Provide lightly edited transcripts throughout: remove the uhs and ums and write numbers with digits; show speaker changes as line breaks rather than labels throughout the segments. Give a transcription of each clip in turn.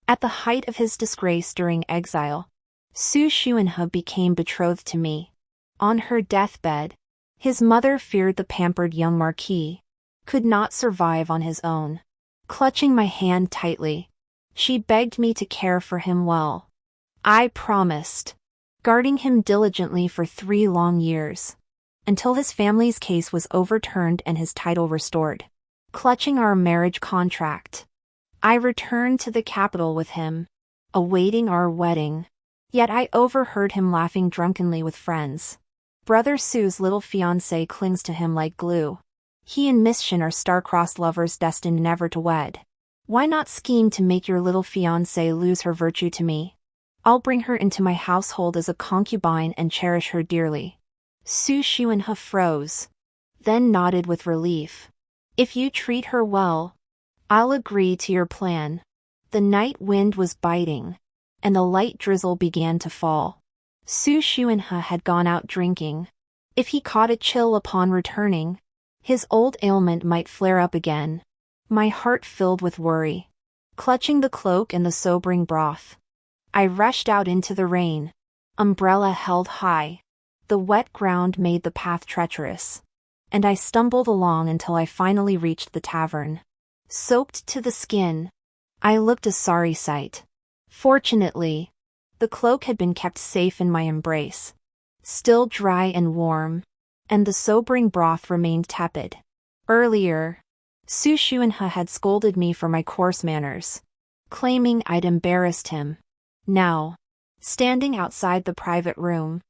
At the height of his disgrace during exile, Su Xuanhe became betrothed to me. On her deathbed, his mother feared the pampered young marquis could not survive on his own. Clutching my hand tightly, she begged me to care for him well. I promised, guarding him diligently for 3 long years, until his family's case was overturned and his title restored. Clutching our marriage contract, I returned to the capital with him, awaiting our wedding. Yet I overheard him laughing drunkenly with friends. Brother Su's little fiancé clings to him like glue. He and Miss Shin are star-crossed lovers destined never to wed. Why not scheme to make your little fiancé lose her virtue to me? I'll bring her into my household as a concubine and cherish her dearly. Su Xuanhe froze, then nodded with relief. If you treat her well, I'll agree to your plan. The night wind was biting, and a light drizzle began to fall. Su Xuanhe had gone out drinking. If he caught a chill upon returning, his old ailment might flare up again. My heart filled with worry. Clutching the cloak and the sobering broth, I rushed out into the rain, umbrella held high. The wet ground made the path treacherous, and I stumbled along until I finally reached the tavern. Soaked to the skin, I looked a sorry sight. Fortunately, the cloak had been kept safe in my embrace, still dry and warm, and the sobering broth remained tepid. Earlier, Su Xuanhe had scolded me for my coarse manners, claiming I'd embarrassed him. Now, standing outside the private room,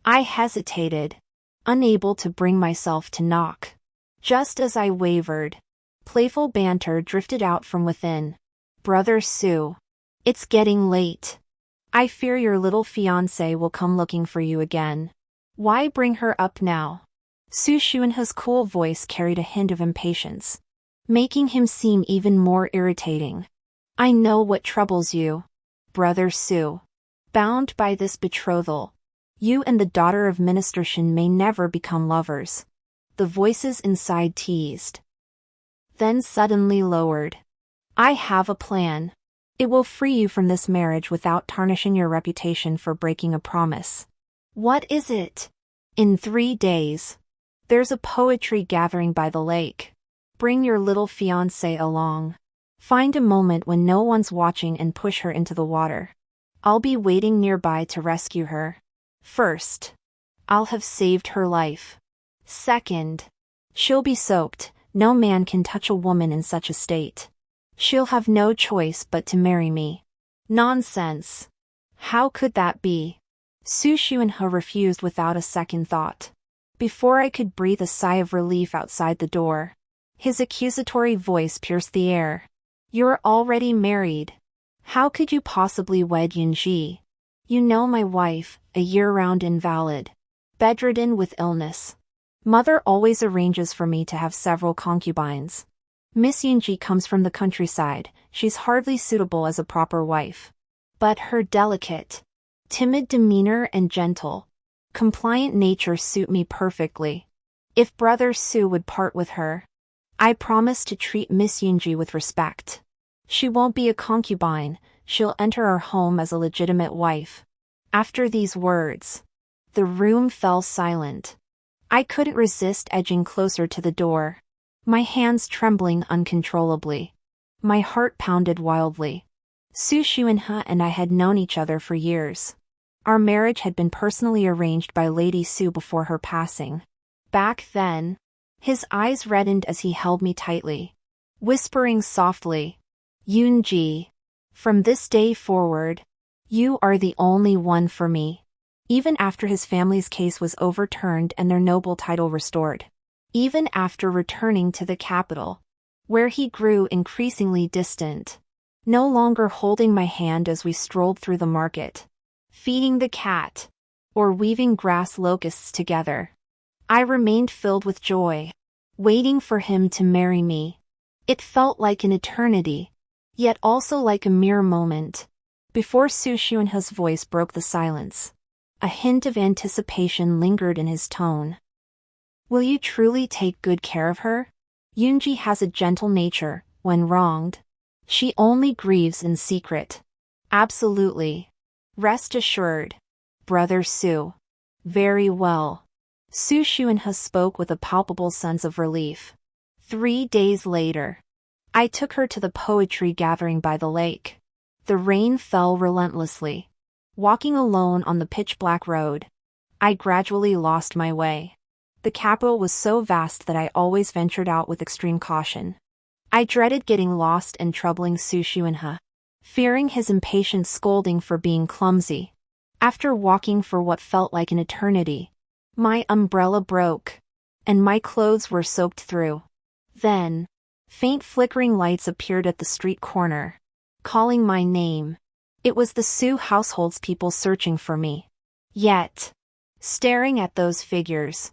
I hesitated, unable to bring myself to knock. Just as I wavered, playful banter drifted out from within. Brother Su, it's getting late. I fear your little fiancé will come looking for you again. Why bring her up now? Su Xuanhe's cool voice carried a hint of impatience, making him seem even more irritating. I know what troubles you, Brother Su. Bound by this betrothal, you and the daughter of Minister Shin may never become lovers. The voices inside teased, then suddenly lowered. I have a plan. It will free you from this marriage without tarnishing your reputation for breaking a promise. What is it? In 3 days, there's a poetry gathering by the lake. Bring your little fiancé along. Find a moment when no one's watching and push her into the water. I'll be waiting nearby to rescue her. First, I'll have saved her life. Second, she'll be soaked. No man can touch a woman in such a state. She'll have no choice but to marry me. Nonsense. How could that be? Su Xuanhe refused without a second thought. Before I could breathe a sigh of relief outside the door, his accusatory voice pierced the air. You're already married. How could you possibly wed Yunji? You know my wife, a year-round invalid, bedridden with illness. Mother always arranges for me to have several concubines. Miss Yunji comes from the countryside. She's hardly suitable as a proper wife. But her delicate, timid demeanor and gentle, compliant nature suit me perfectly. If Brother Su would part with her, I promise to treat Miss Yunji with respect. She won't be a concubine, she'll enter our home as a legitimate wife. After these words, the room fell silent. I couldn't resist edging closer to the door, my hands trembling uncontrollably. My heart pounded wildly. Su Xuanhe and I had known each other for years. Our marriage had been personally arranged by Lady Su before her passing. Back then, his eyes reddened as he held me tightly, whispering softly, Yunji, from this day forward, you are the only one for me. Even after his family's case was overturned and their noble title restored. Even after returning to the capital, where he grew increasingly distant, no longer holding my hand as we strolled through the market, feeding the cat, or weaving grass locusts together. I remained filled with joy, waiting for him to marry me. It felt like an eternity, yet also like a mere moment. Before Su Xuanhe's voice broke the silence, a hint of anticipation lingered in his tone. Will you truly take good care of her? Yunji has a gentle nature. When wronged, she only grieves in secret. Absolutely. Rest assured. Brother Su. Very well. Su Xuanhe spoke with a palpable sense of relief. 3 days later, I took her to the poetry gathering by the lake. The rain fell relentlessly. Walking alone on the pitch-black road, I gradually lost my way. The capital was so vast that I always ventured out with extreme caution. I dreaded getting lost and troubling Su Xuanhe, fearing his impatient scolding for being clumsy. After walking for what felt like an eternity, my umbrella broke, and my clothes were soaked through. Then, faint flickering lights appeared at the street corner, calling my name. It was the Su household's people searching for me. Yet, staring at those figures,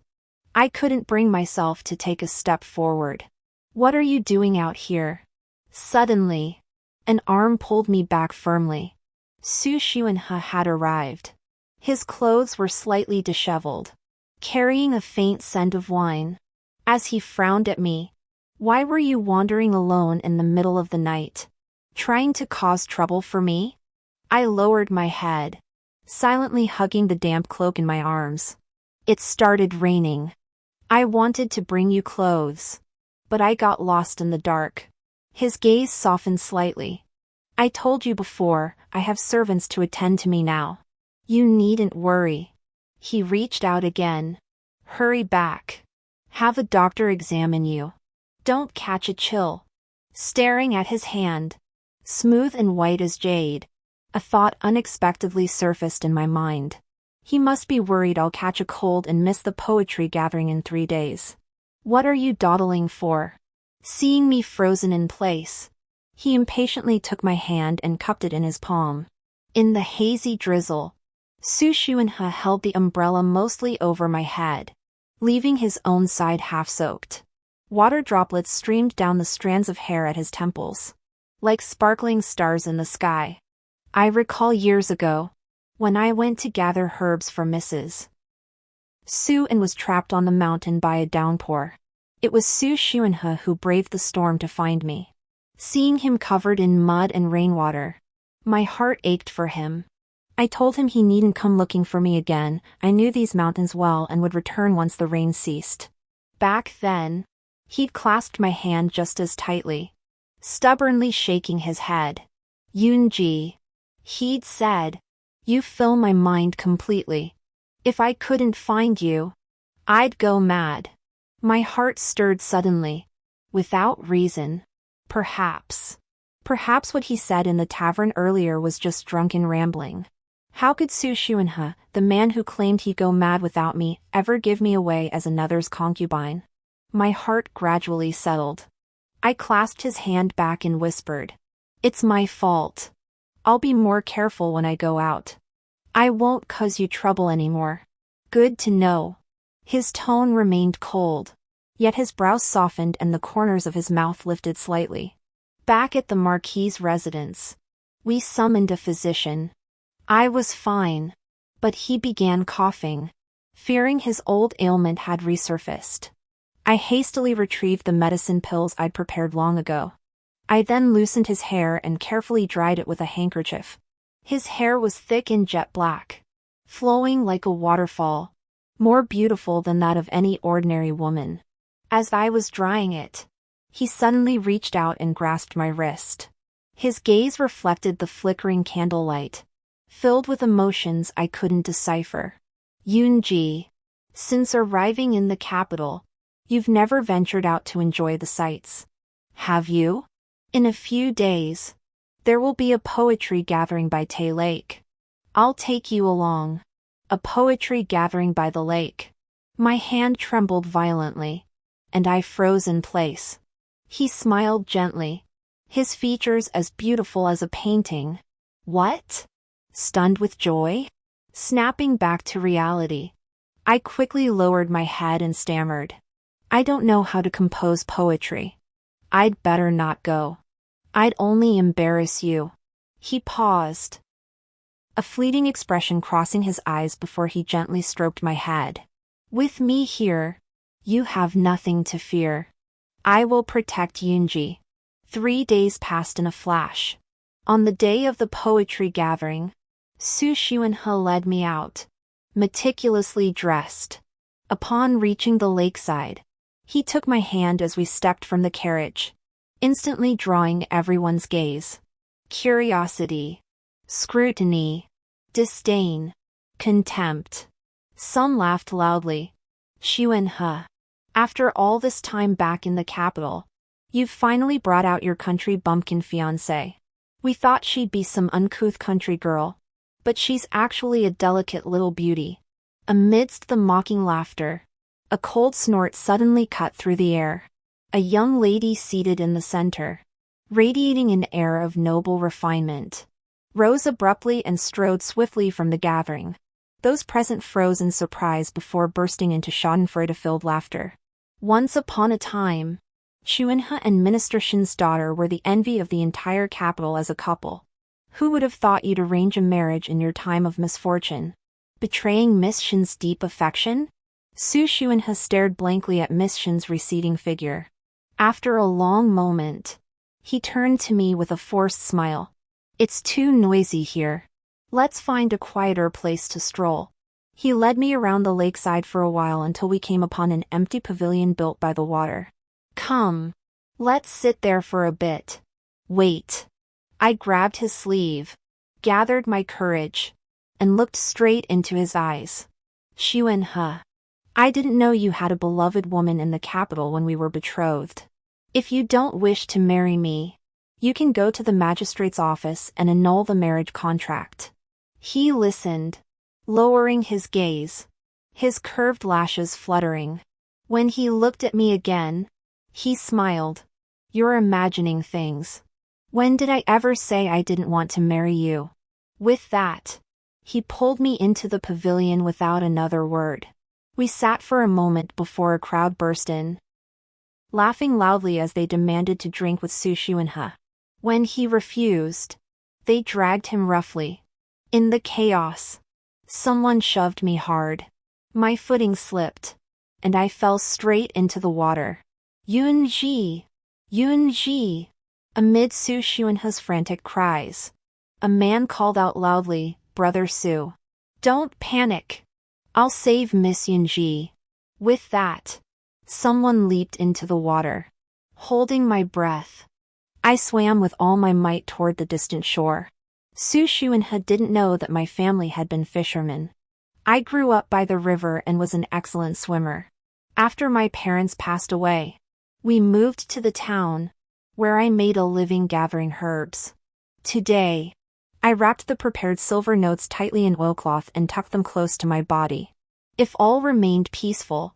I couldn't bring myself to take a step forward. What are you doing out here? Suddenly, an arm pulled me back firmly. Su Xuanhe had arrived. His clothes were slightly disheveled, carrying a faint scent of wine. As he frowned at me, "Why were you wandering alone in the middle of the night? Trying to cause trouble for me?" I lowered my head, silently hugging the damp cloak in my arms. It started raining. I wanted to bring you clothes, but I got lost in the dark. His gaze softened slightly. I told you before, I have servants to attend to me now. You needn't worry. He reached out again. Hurry back. Have a doctor examine you. Don't catch a chill. Staring at his hand, smooth and white as jade, a thought unexpectedly surfaced in my mind. He must be worried I'll catch a cold and miss the poetry gathering in 3 days. What are you dawdling for? Seeing me frozen in place, he impatiently took my hand and cupped it in his palm. In the hazy drizzle, Su Xuanhe held the umbrella mostly over my head, leaving his own side half-soaked. Water droplets streamed down the strands of hair at his temples, like sparkling stars in the sky. I recall years ago, when I went to gather herbs for Mrs. Su and was trapped on the mountain by a downpour. It was Su Xuanhe who braved the storm to find me. Seeing him covered in mud and rainwater, my heart ached for him. I told him he needn't come looking for me again. I knew these mountains well and would return once the rain ceased. Back then, he'd clasped my hand just as tightly, stubbornly shaking his head. "Yunji," he'd said, "you fill my mind completely. If I couldn't find you, I'd go mad." My heart stirred suddenly, without reason. Perhaps what he said in the tavern earlier was just drunken rambling. How could Su Xuanhe, the man who claimed he'd go mad without me, ever give me away as another's concubine? My heart gradually settled. I clasped his hand back and whispered, "It's my fault. I'll be more careful when I go out. I won't cause you trouble anymore." "Good to know." His tone remained cold, yet his brows softened and the corners of his mouth lifted slightly. Back at the Marquis's residence, we summoned a physician. I was fine, but he began coughing, fearing his old ailment had resurfaced. I hastily retrieved the medicine pills I'd prepared long ago. I then loosened his hair and carefully dried it with a handkerchief. His hair was thick and jet black, flowing like a waterfall, more beautiful than that of any ordinary woman. As I was drying it, he suddenly reached out and grasped my wrist. His gaze reflected the flickering candlelight, filled with emotions I couldn't decipher. "Yunji, since arriving in the capital, you've never ventured out to enjoy the sights, have you? In a few days, there will be a poetry gathering by Tay Lake. I'll take you along." A poetry gathering by the lake. My hand trembled violently, and I froze in place. He smiled gently, his features as beautiful as a painting. "What?" Stunned with joy? Snapping back to reality, I quickly lowered my head and stammered, "I don't know how to compose poetry. I'd better not go. I'd only embarrass you." He paused, a fleeting expression crossing his eyes before he gently stroked my head. "With me here, you have nothing to fear. I will protect Yunji." 3 days passed in a flash. On the day of the poetry gathering, Su Xuanhe led me out, meticulously dressed. Upon reaching the lakeside, he took my hand as we stepped from the carriage, instantly drawing everyone's gaze. Curiosity, scrutiny, disdain, contempt. Some laughed loudly. Xuanhe, after all this time back in the capital, you've finally brought out your country bumpkin fiancé. We thought she'd be some uncouth country girl, but she's actually a delicate little beauty. Amidst the mocking laughter, a cold snort suddenly cut through the air. A young lady seated in the center, radiating an air of noble refinement, rose abruptly and strode swiftly from the gathering. Those present froze in surprise before bursting into schadenfreude-filled laughter. Once upon a time, Xuanhe and Minister Shin's daughter were the envy of the entire capital as a couple. Who would have thought you'd arrange a marriage in your time of misfortune? Betraying Miss Shin's deep affection? Su Xuanhe stared blankly at Miss Shin's receding figure. After a long moment, he turned to me with a forced smile. It's too noisy here. Let's find a quieter place to stroll. He led me around the lakeside for a while until we came upon an empty pavilion built by the water. Come. Let's sit there for a bit. Wait. I grabbed his sleeve, gathered my courage, and looked straight into his eyes. Xuanhe, I didn't know you had a beloved woman in the capital when we were betrothed. If you don't wish to marry me, you can go to the magistrate's office and annul the marriage contract. He listened, lowering his gaze, his curved lashes fluttering. When he looked at me again, he smiled. You're imagining things. When did I ever say I didn't want to marry you? With that, he pulled me into the pavilion without another word. We sat for a moment before a crowd burst in, laughing loudly as they demanded to drink with Su Xuanhe. When he refused, they dragged him roughly. In the chaos, someone shoved me hard. My footing slipped, and I fell straight into the water. Yunji! Yunji! Amid Su Xuanhe's frantic cries, a man called out loudly, Brother Su. Don't panic. I'll save Miss Yunji. With that, someone leaped into the water. Holding my breath, I swam with all my might toward the distant shore. Su Xuanhe didn't know that my family had been fishermen. I grew up by the river and was an excellent swimmer. After my parents passed away, we moved to the town, where I made a living gathering herbs. Today, I wrapped the prepared silver notes tightly in oilcloth and tucked them close to my body. If all remained peaceful,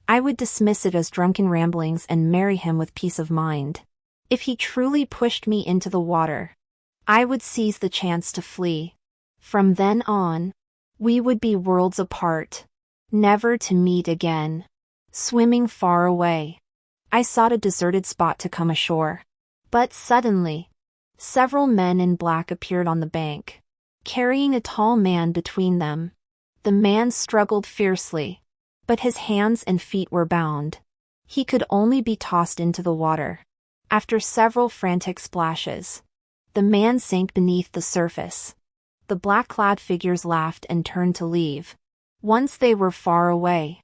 I would dismiss it as drunken ramblings and marry him with peace of mind. If he truly pushed me into the water, I would seize the chance to flee. From then on, we would be worlds apart, never to meet again. Swimming far away, I sought a deserted spot to come ashore. But suddenly, several men in black appeared on the bank, carrying a tall man between them. The man struggled fiercely, but his hands and feet were bound. He could only be tossed into the water. After several frantic splashes, the man sank beneath the surface. The black-clad figures laughed and turned to leave. Once they were far away,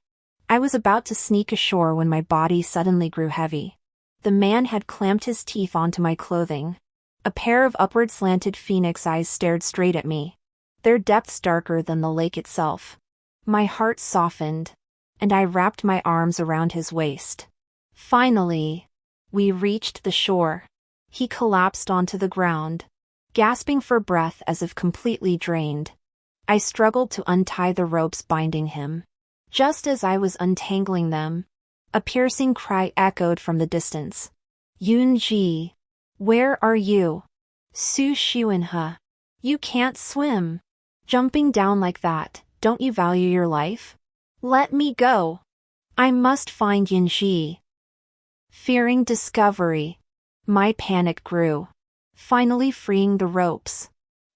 I was about to sneak ashore when my body suddenly grew heavy. The man had clamped his teeth onto my clothing. A pair of upward slanted phoenix eyes stared straight at me, their depths darker than the lake itself. My heart softened, and I wrapped my arms around his waist. Finally, we reached the shore. He collapsed onto the ground, gasping for breath as if completely drained. I struggled to untie the ropes binding him. Just as I was untangling them, a piercing cry echoed from the distance. Yunji, where are you? Su Xuanhe, you can't swim. Jumping down like that, don't you value your life? Let me go. I must find Yunji. Fearing discovery, my panic grew. Finally freeing the ropes,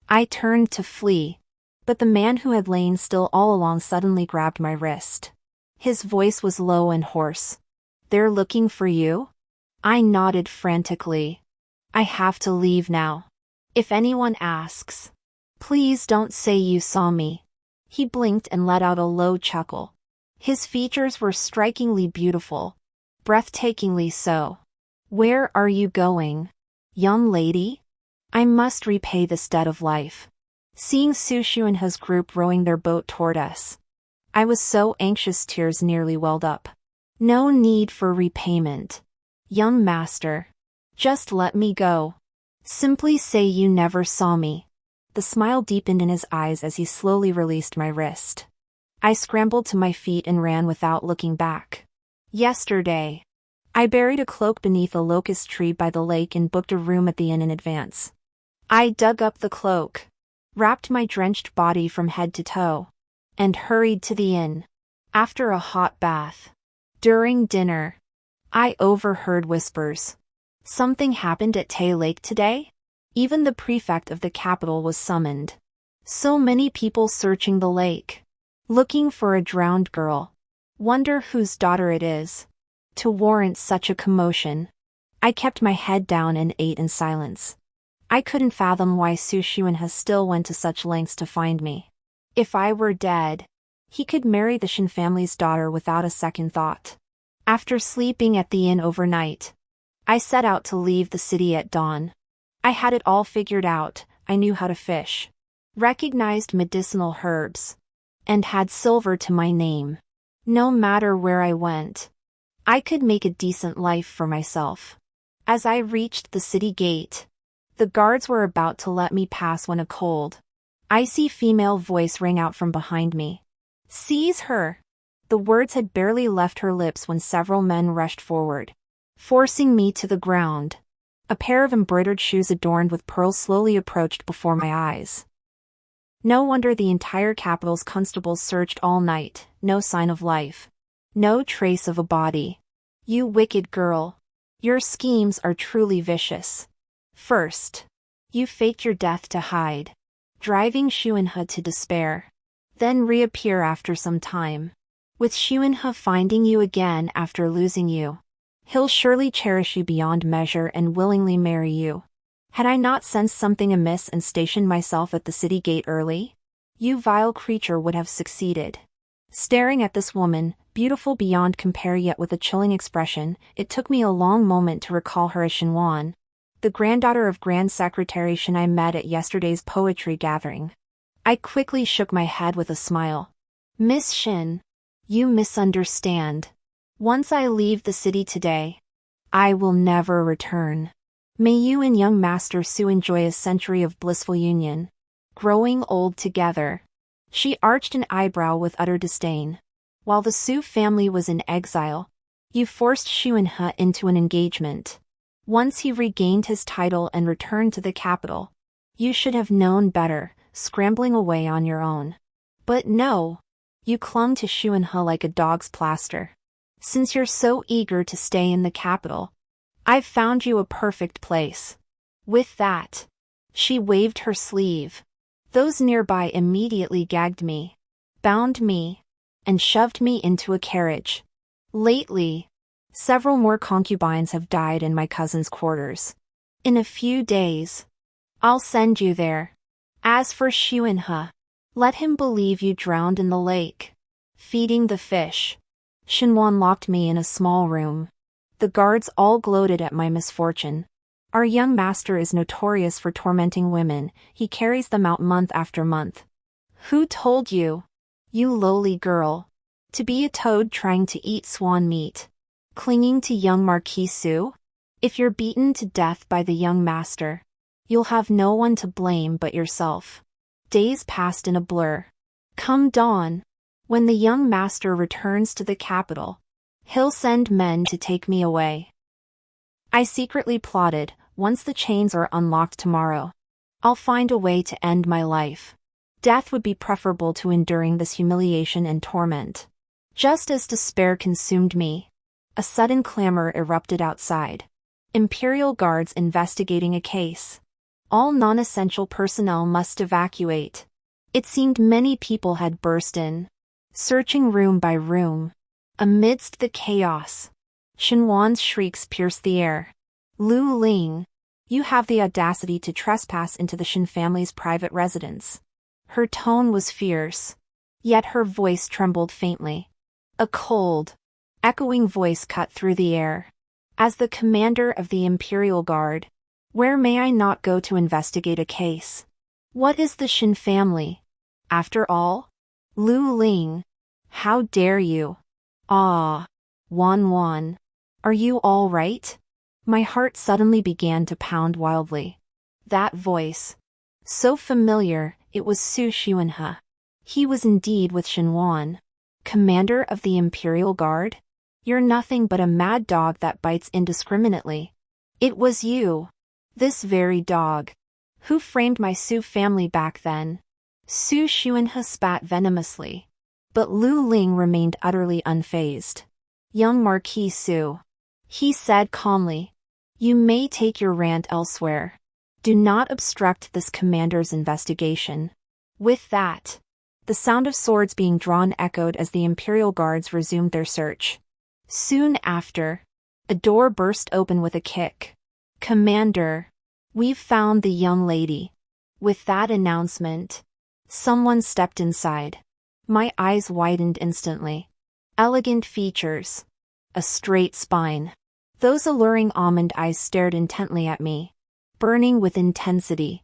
I turned to flee, but the man who had lain still all along suddenly grabbed my wrist. His voice was low and hoarse. They're looking for you? I nodded frantically. I have to leave now. If anyone asks, please don't say you saw me. He blinked and let out a low chuckle. His features were strikingly beautiful, breathtakingly so. Where are you going, young lady? I must repay this debt of life. Seeing Su Shu and his group rowing their boat toward us, I was so anxious tears nearly welled up. No need for repayment, young master. Just let me go. Simply say you never saw me. The smile deepened in his eyes as he slowly released my wrist. I scrambled to my feet and ran without looking back. Yesterday, I buried a cloak beneath a locust tree by the lake and booked a room at the inn in advance. I dug up the cloak, wrapped my drenched body from head to toe, and hurried to the inn. After a hot bath, during dinner, I overheard whispers. Something happened at Tay Lake today? Even the prefect of the capital was summoned. So many people searching the lake, looking for a drowned girl. Wonder whose daughter it is, to warrant such a commotion. I kept my head down and ate in silence. I couldn't fathom why Su Xuanhe still went to such lengths to find me. If I were dead, he could marry the Shin family's daughter without a second thought. After sleeping at the inn overnight, I set out to leave the city at dawn. I had it all figured out. I knew how to fish, recognized medicinal herbs, and had silver to my name. No matter where I went, I could make a decent life for myself. As I reached the city gate, the guards were about to let me pass when a cold, icy female voice rang out from behind me. Seize her! The words had barely left her lips when several men rushed forward, forcing me to the ground. A pair of embroidered shoes adorned with pearls slowly approached before my eyes. No wonder the entire capital's constables searched all night. No sign of life. No trace of a body. You wicked girl. Your schemes are truly vicious. First, you faked your death to hide, driving Xuanhe to despair. Then reappear after some time, with Xuanhe finding you again after losing you. He'll surely cherish you beyond measure and willingly marry you. Had I not sensed something amiss and stationed myself at the city gate early, you vile creature would have succeeded. Staring at this woman, beautiful beyond compare yet with a chilling expression, it took me a long moment to recall her as Shinwan, the granddaughter of Grand Secretary Shin I met at yesterday's poetry gathering. I quickly shook my head with a smile. Miss Shin, you misunderstand. Once I leave the city today, I will never return. May you and young Master Su enjoy a century of blissful union, growing old together. She arched an eyebrow with utter disdain. While the Su family was in exile, you forced Xuanhe into an engagement. Once he regained his title and returned to the capital, you should have known better, scrambling away on your own. But no, you clung to Xuanhe like a dog's plaster. Since you're so eager to stay in the capital, I've found you a perfect place. With that, she waved her sleeve. Those nearby immediately gagged me, bound me, and shoved me into a carriage. Lately, several more concubines have died in my cousin's quarters. In a few days, I'll send you there. As for Xuanhe, let him believe you drowned in the lake, feeding the fish. Shinwan locked me in a small room. The guards all gloated at my misfortune. Our young master is notorious for tormenting women. He carries them out month after month. Who told you, you lowly girl, to be a toad trying to eat swan meat, clinging to young Marquis Su? If you're beaten to death by the young master, you'll have no one to blame but yourself. Days passed in a blur. Come dawn, when the young master returns to the capital, he'll send men to take me away. I secretly plotted, once the chains are unlocked tomorrow, I'll find a way to end my life. Death would be preferable to enduring this humiliation and torment. Just as despair consumed me, a sudden clamor erupted outside. Imperial guards investigating a case. All non-essential personnel must evacuate. It seemed many people had burst in, searching room by room. Amidst the chaos, Shinwan's shrieks pierced the air. Lu Ling, You have the audacity to trespass into the Shin family's private residence. Her tone was fierce, yet her voice trembled faintly. A cold, echoing voice cut through the air. As the commander of the Imperial Guard, where may I not go to investigate a case? What is the Shin family, after all? Lu Ling, how dare you? Ah, Wan, are you all right? My heart suddenly began to pound wildly. That voice, so familiar, it was Su Xuanhe. He was indeed with Shinwan, commander of the Imperial Guard. You're nothing but a mad dog that bites indiscriminately. It was you, this very dog, who framed my Su family back then. Su Xuanhe spat venomously, but Lu Ling remained utterly unfazed. Young Marquis Su, he said calmly, you may take your rant elsewhere. Do not obstruct this commander's investigation. With that, the sound of swords being drawn echoed as the Imperial Guards resumed their search. Soon after, a door burst open with a kick. Commander, we've found the young lady. With that announcement, someone stepped inside. My eyes widened instantly. Elegant features, a straight spine. Those alluring almond eyes stared intently at me, burning with intensity.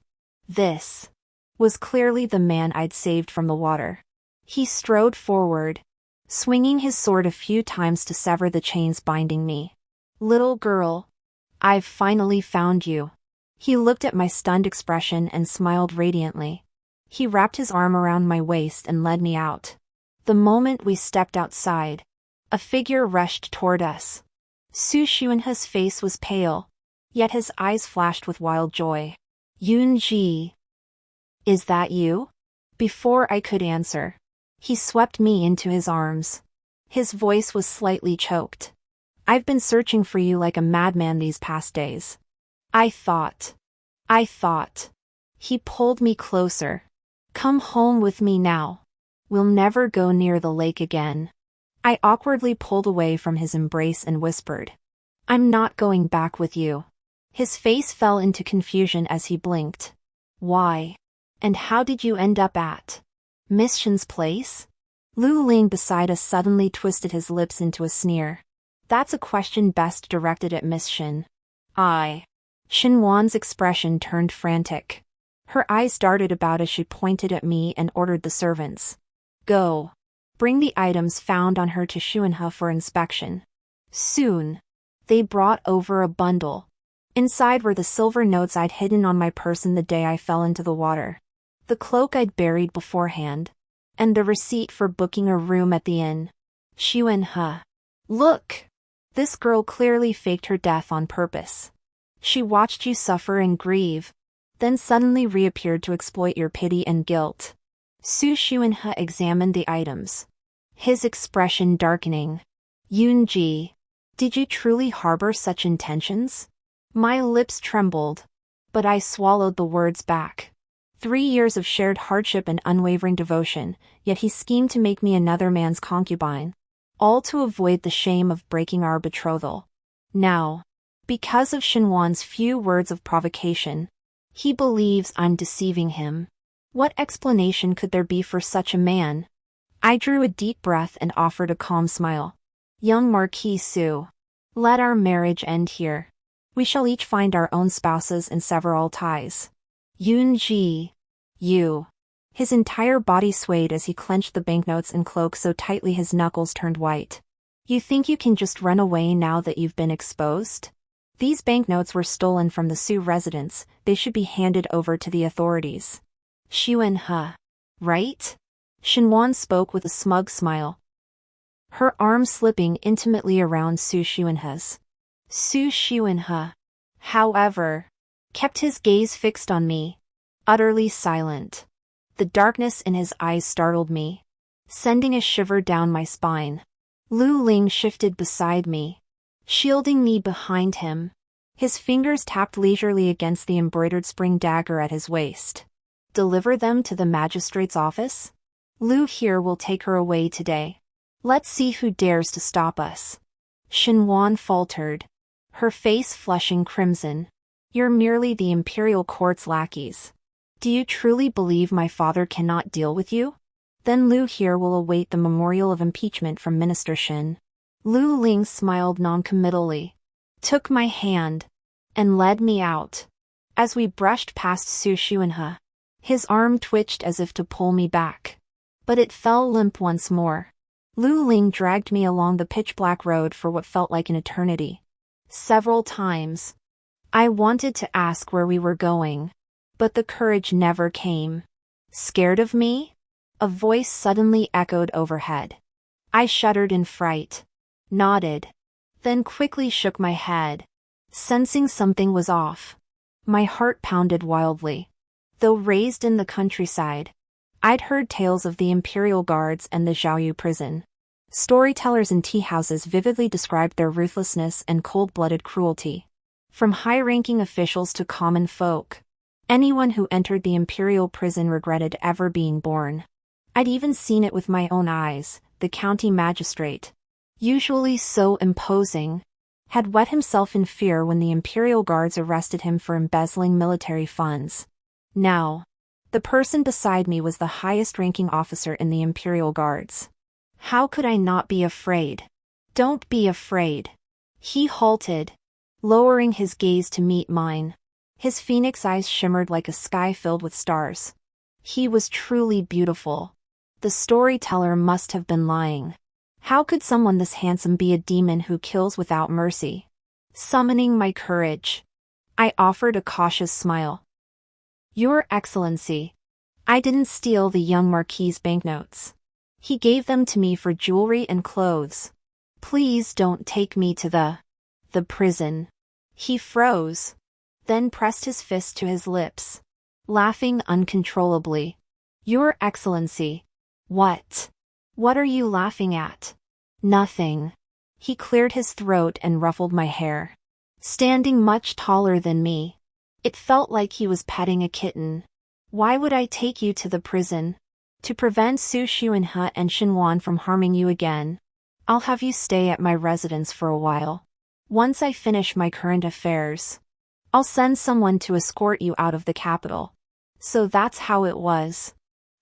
This was clearly the man I'd saved from the water. He strode forward, swinging his sword a few times to sever the chains binding me. Little girl, I've finally found you. He looked at my stunned expression and smiled radiantly. He wrapped his arm around my waist and led me out. The moment we stepped outside, a figure rushed toward us. Su Xuanhe's face was pale, yet his eyes flashed with wild joy. Yunji, is that you? Before I could answer, he swept me into his arms. His voice was slightly choked. I've been searching for you like a madman these past days. I thought. He pulled me closer. Come home with me now. We'll never go near the lake again. I awkwardly pulled away from his embrace and whispered, I'm not going back with you. His face fell into confusion as he blinked. Why? And how did you end up at Miss Shin's place? Lu Ling beside us suddenly twisted his lips into a sneer. That's a question best directed at Miss Shin. Shinwan's expression turned frantic. Her eyes darted about as she pointed at me and ordered the servants. Go. Bring the items found on her to Xuanhe for inspection. Soon, they brought over a bundle. Inside were the silver notes I'd hidden on my person the day I fell into the water, the cloak I'd buried beforehand, and the receipt for booking a room at the inn. Xuanhe. Look! This girl clearly faked her death on purpose. She watched you suffer and grieve, then suddenly reappeared to exploit your pity and guilt. Su Xuanhe examined the items, his expression darkening. Yunji, did you truly harbor such intentions? My lips trembled, but I swallowed the words back. 3 years of shared hardship and unwavering devotion, yet he schemed to make me another man's concubine, all to avoid the shame of breaking our betrothal. Now, because of Shinwan's few words of provocation, he believes I'm deceiving him. What explanation could there be for such a man? I drew a deep breath and offered a calm smile. Young Marquis Su, let our marriage end here. We shall each find our own spouses and sever all ties. Yunji, you. His entire body swayed as he clenched the banknotes and cloak so tightly his knuckles turned white. You think you can just run away now that you've been exposed? These banknotes were stolen from the Su residence, they should be handed over to the authorities. Xuanhe, right? Shinwan spoke with a smug smile, her arm slipping intimately around Su Xuanhe's. Su Xuanhe, however, kept his gaze fixed on me, utterly silent. The darkness in his eyes startled me, sending a shiver down my spine. Lu Ling shifted beside me, shielding me behind him. His fingers tapped leisurely against the embroidered spring dagger at his waist. Deliver them to the magistrate's office? Lu here will take her away today. Let's see who dares to stop us. Shinwan faltered, her face flushing crimson. You're merely the imperial court's lackeys. Do you truly believe my father cannot deal with you? Then Lu here will await the memorial of impeachment from Minister Shin. Lu Ling smiled noncommittally, took my hand, and led me out. As we brushed past Su Xuanhe, his arm twitched as if to pull me back. But it fell limp once more. Lu Ling dragged me along the pitch-black road for what felt like an eternity. Several times, I wanted to ask where we were going, but the courage never came. Scared of me? A voice suddenly echoed overhead. I shuddered in fright, nodded, then quickly shook my head, sensing something was off. My heart pounded wildly. Though raised in the countryside, I'd heard tales of the Imperial Guards and the Zhaoyu prison. Storytellers in tea houses vividly described their ruthlessness and cold-blooded cruelty. From high-ranking officials to common folk, anyone who entered the Imperial prison regretted ever being born. I'd even seen it with my own eyes. The county magistrate, usually so imposing, had wet himself in fear when the Imperial Guards arrested him for embezzling military funds. Now, the person beside me was the highest-ranking officer in the Imperial Guards. How could I not be afraid? Don't be afraid. He halted, lowering his gaze to meet mine. His phoenix eyes shimmered like a sky filled with stars. He was truly beautiful. The storyteller must have been lying. How could someone this handsome be a demon who kills without mercy? Summoning my courage, I offered a cautious smile. Your Excellency, I didn't steal the young Marquis's banknotes. He gave them to me for jewelry and clothes. Please don't take me to the prison. He froze, then pressed his fist to his lips, laughing uncontrollably. Your Excellency. What? What are you laughing at? Nothing. He cleared his throat and ruffled my hair. Standing much taller than me, it felt like he was petting a kitten. Why would I take you to the prison? To prevent Su Xuanhe and Xinwan from harming you again. I'll have you stay at my residence for a while. Once I finish my current affairs, I'll send someone to escort you out of the capital. So that's how it was.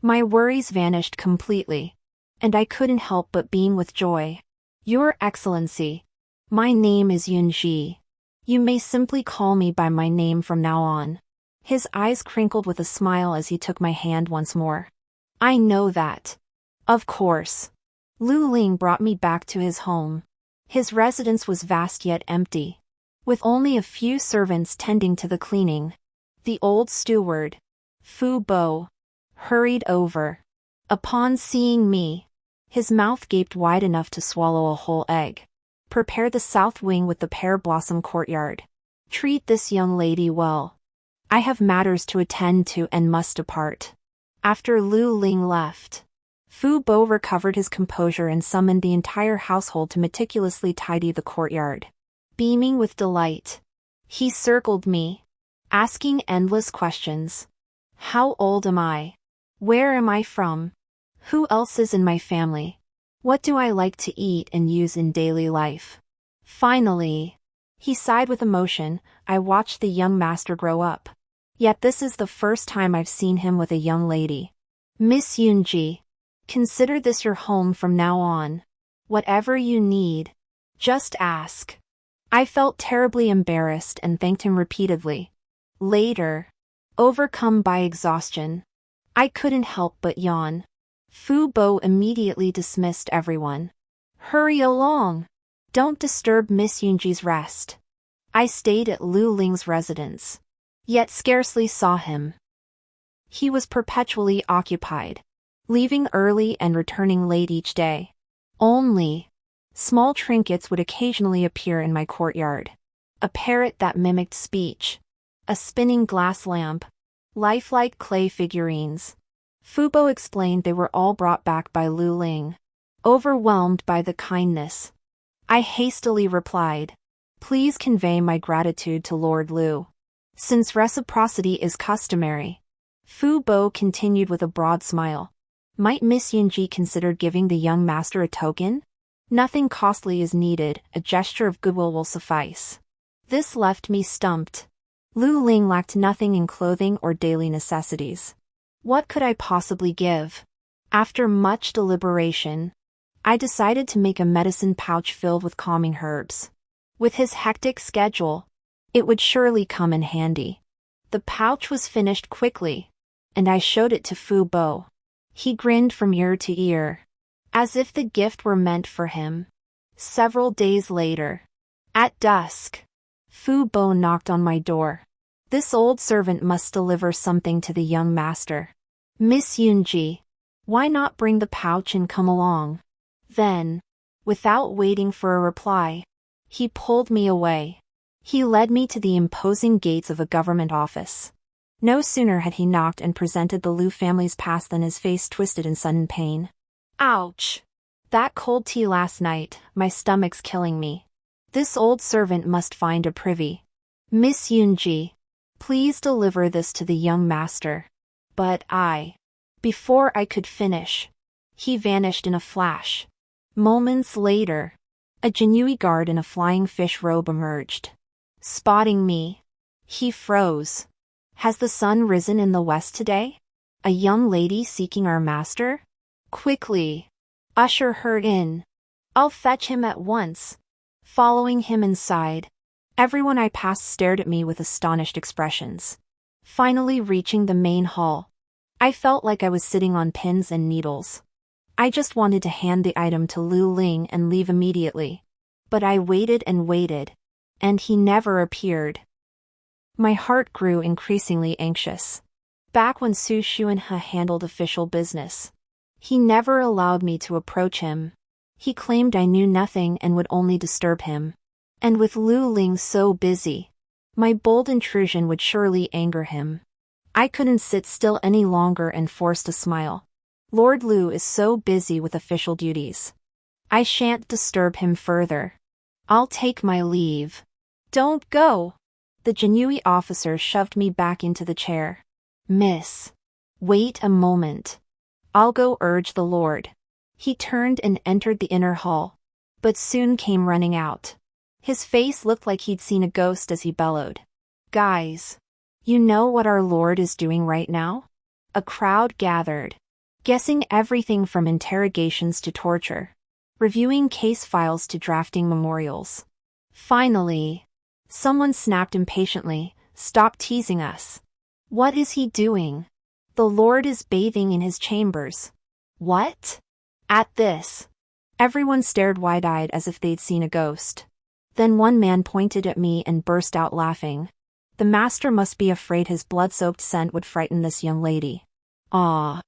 My worries vanished completely, and I couldn't help but beam with joy. Your Excellency, my name is Yunji. You may simply call me by my name from now on. His eyes crinkled with a smile as he took my hand once more. I know that. Of course. Lu Ling brought me back to his home. His residence was vast yet empty, with only a few servants tending to the cleaning. The old steward, Fu Bo, hurried over. Upon seeing me, his mouth gaped wide enough to swallow a whole egg. Prepare the south wing with the pear blossom courtyard. Treat this young lady well. I have matters to attend to and must depart. After Lu Ling left, Fu Bo recovered his composure and summoned the entire household to meticulously tidy the courtyard. Beaming with delight, he circled me, asking endless questions. How old am I? Where am I from? Who else is in my family? What do I like to eat and use in daily life? Finally, he sighed with emotion. I watched the young master grow up. Yet this is the first time I've seen him with a young lady. Miss Yunji, consider this your home from now on. Whatever you need, just ask. I felt terribly embarrassed and thanked him repeatedly. Later, overcome by exhaustion, I couldn't help but yawn. Fu Bo immediately dismissed everyone. Hurry along. Don't disturb Miss Yunji's rest. I stayed at Lu Ling's residence, yet scarcely saw him. He was perpetually occupied, leaving early and returning late each day. Only small trinkets would occasionally appear in my courtyard. A parrot that mimicked speech, a spinning glass lamp, lifelike clay figurines. Fu Bo explained they were all brought back by Lu Ling. Overwhelmed by the kindness, I hastily replied, Please convey my gratitude to Lord Lu. Since reciprocity is customary. Fu Bo continued with a broad smile. Might Miss Yunji consider giving the young master a token? Nothing costly is needed, a gesture of goodwill will suffice. This left me stumped. Lu Ling lacked nothing in clothing or daily necessities. What could I possibly give? After much deliberation, I decided to make a medicine pouch filled with calming herbs. With his hectic schedule, it would surely come in handy. The pouch was finished quickly, and I showed it to Fu Bo. He grinned from ear to ear, as if the gift were meant for him. Several days later, at dusk, Fu Bo knocked on my door. This old servant must deliver something to the young master. Miss Yunji, why not bring the pouch and come along? Then, without waiting for a reply, he pulled me away. He led me to the imposing gates of a government office. No sooner had he knocked and presented the Lu family's pass than his face twisted in sudden pain. Ouch! That cold tea last night, my stomach's killing me. This old servant must find a privy. Miss Yunji, please deliver this to the young master. But before I could finish, he vanished in a flash. Moments later, a Jinyiwei guard in a flying fish robe emerged. Spotting me, he froze. Has the sun risen in the west today? A young lady seeking our master? Quickly, usher her in. I'll fetch him at once. Following him inside, everyone I passed stared at me with astonished expressions. Finally reaching the main hall, I felt like I was sitting on pins and needles. I just wanted to hand the item to Lu Ling and leave immediately. But I waited and waited, and he never appeared. My heart grew increasingly anxious. Back when Su Xuanhe handled official business, he never allowed me to approach him. He claimed I knew nothing and would only disturb him. And with Lu Ling so busy, my bold intrusion would surely anger him. I couldn't sit still any longer and forced a smile. Lord Lu is so busy with official duties. I shan't disturb him further. I'll take my leave. Don't go! The Jinyiwei officer shoved me back into the chair. Miss, wait a moment. I'll go urge the lord. He turned and entered the inner hall, but soon came running out. His face looked like he'd seen a ghost as he bellowed. Guys, you know what our lord is doing right now? A crowd gathered, guessing everything from interrogations to torture, reviewing case files to drafting memorials. Finally, someone snapped impatiently, "Stop teasing us. What is he doing? The lord is bathing in his chambers." What? At this, everyone stared wide-eyed as if they'd seen a ghost. Then one man pointed at me and burst out laughing. The master must be afraid his blood-soaked scent would frighten this young lady. Ah,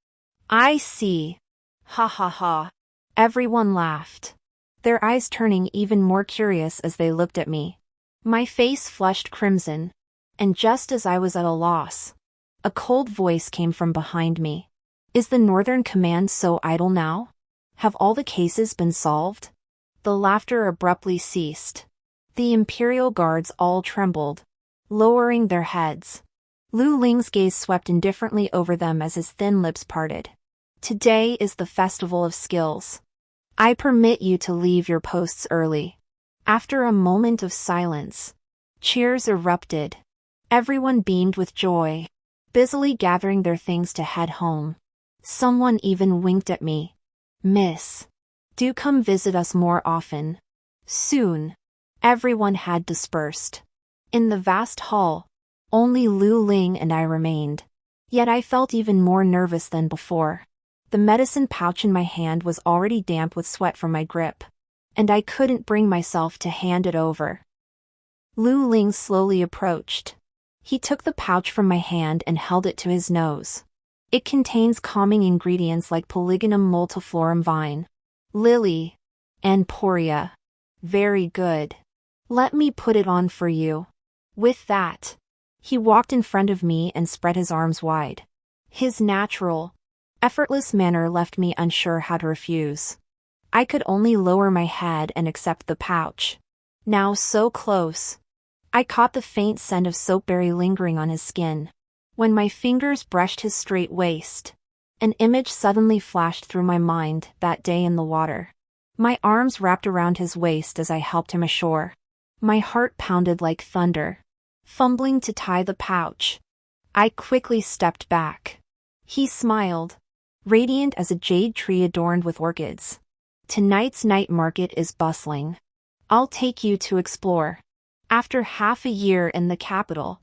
I see. Ha ha ha. Everyone laughed, their eyes turning even more curious as they looked at me. My face flushed crimson, and just as I was at a loss, a cold voice came from behind me. Is the Northern Command so idle now? Have all the cases been solved? The laughter abruptly ceased. The Imperial Guards all trembled, lowering their heads. Lu Ling's gaze swept indifferently over them as his thin lips parted. Today is the Festival of Skills. I permit you to leave your posts early. After a moment of silence, cheers erupted. Everyone beamed with joy, busily gathering their things to head home. Someone even winked at me. Miss, do come visit us more often. Soon, everyone had dispersed. In the vast hall, only Lu Ling and I remained. Yet I felt even more nervous than before. The medicine pouch in my hand was already damp with sweat from my grip, and I couldn't bring myself to hand it over. Lu Ling slowly approached. He took the pouch from my hand and held it to his nose. It contains calming ingredients like Polygonum multiflorum vine, lily, and poria. Very good. Let me put it on for you. With that, he walked in front of me and spread his arms wide. His natural, effortless manner left me unsure how to refuse. I could only lower my head and accept the pouch. Now so close, I caught the faint scent of soapberry lingering on his skin. When my fingers brushed his straight waist, an image suddenly flashed through my mind, that day in the water. My arms wrapped around his waist as I helped him ashore. My heart pounded like thunder. fumbling to tie the pouch. I quickly stepped back. He smiled, radiant as a jade tree adorned with orchids. Tonight's night market is bustling. I'll take you to explore. After half a year in the capital,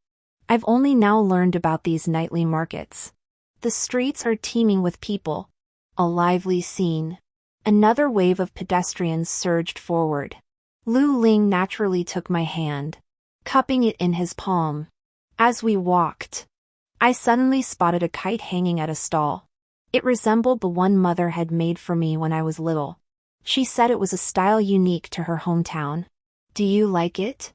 I've only now learned about these nightly markets. The streets are teeming with people. A lively scene. Another wave of pedestrians surged forward. Lu Ling naturally took my hand, cupping it in his palm. As we walked, I suddenly spotted a kite hanging at a stall. It resembled the one Mother had made for me when I was little. She said it was a style unique to her hometown. Do you like it?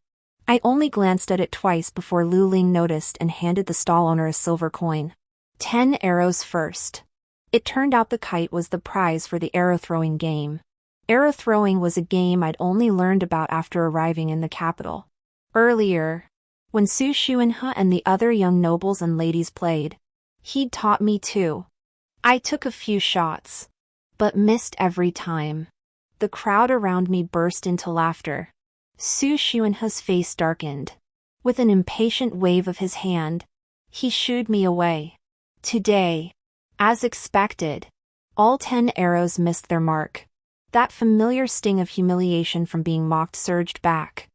I only glanced at it twice before Lu Ling noticed and handed the stall owner a silver coin. 10 arrows first. It turned out the kite was the prize for the arrow-throwing game. Arrow-throwing was a game I'd only learned about after arriving in the capital. Earlier, when Su Xuanhe and the other young nobles and ladies played, he'd taught me too. I took a few shots, but missed every time. The crowd around me burst into laughter. Su Xuanhe's face darkened. With an impatient wave of his hand, he shooed me away. Today, as expected, all 10 arrows missed their mark. That familiar sting of humiliation from being mocked surged back.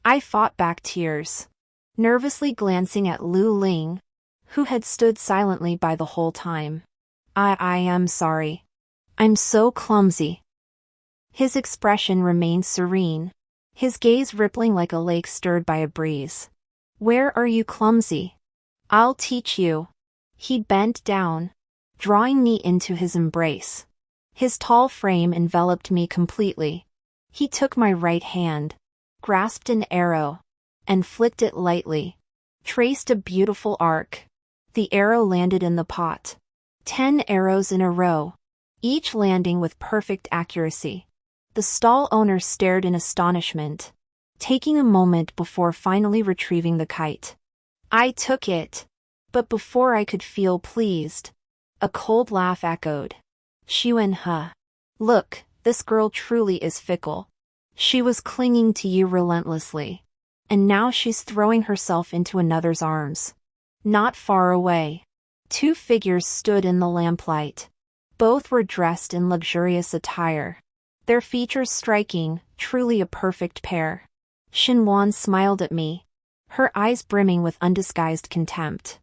I fought back tears, nervously glancing at Lu Ling, who had stood silently by the whole time. I am sorry. I'm so clumsy. His expression remained serene, his gaze rippling like a lake stirred by a breeze. Where are you clumsy? I'll teach you. He bent down, drawing me into his embrace. His tall frame enveloped me completely. He took my right hand, grasped an arrow, and flicked it lightly. Traced a beautiful arc. The arrow landed in the pot. 10 arrows in a row, each landing with perfect accuracy. The stall owner stared in astonishment, taking a moment before finally retrieving the kite. I took it, but before I could feel pleased, a cold laugh echoed. Xuanhe. Look, this girl truly is fickle. She was clinging to you relentlessly, and now she's throwing herself into another's arms. Not far away, 2 figures stood in the lamplight. Both were dressed in luxurious attire, their features striking, truly a perfect pair. Xinwan smiled at me, her eyes brimming with undisguised contempt.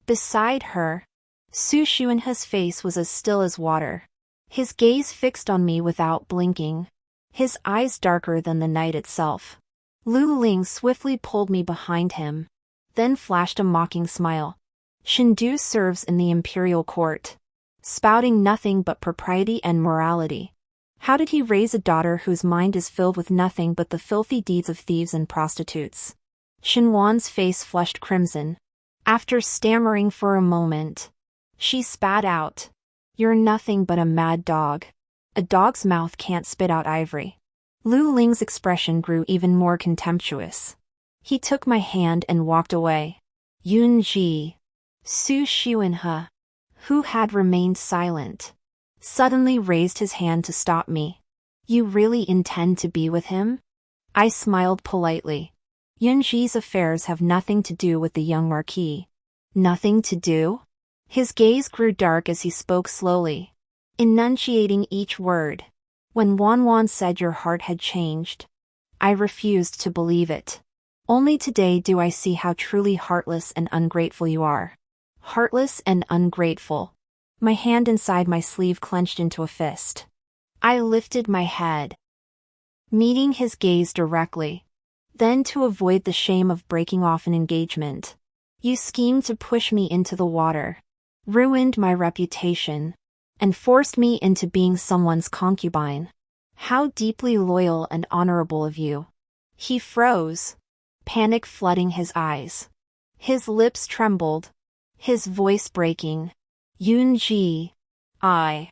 Beside her, Su Xuanhe's face was as still as water. His gaze fixed on me without blinking, his eyes darker than the night itself. Lu Ling swiftly pulled me behind him, then flashed a mocking smile. Shindu serves in the imperial court, spouting nothing but propriety and morality. How did he raise a daughter whose mind is filled with nothing but the filthy deeds of thieves and prostitutes? Xinwan's face flushed crimson. After stammering for a moment, she spat out, "You're nothing but a mad dog. A dog's mouth can't spit out ivory." Lu Ling's expression grew even more contemptuous. He took my hand and walked away. Yun Ji, Su Xuanhe, who had remained silent, suddenly raised his hand to stop me. You really intend to be with him? I smiled politely. Yun Ji's affairs have nothing to do with the young marquis. Nothing to do? His gaze grew dark as he spoke slowly, enunciating each word. When Wanwan said your heart had changed, I refused to believe it. Only today do I see how truly heartless and ungrateful you are. Heartless and ungrateful. My hand inside my sleeve clenched into a fist. I lifted my head, meeting his gaze directly. Then, to avoid the shame of breaking off an engagement, you schemed to push me into the water, ruined my reputation, and forced me into being someone's concubine. How deeply loyal and honorable of you. He froze, panic flooding his eyes. His lips trembled, his voice breaking. Yun Ji. I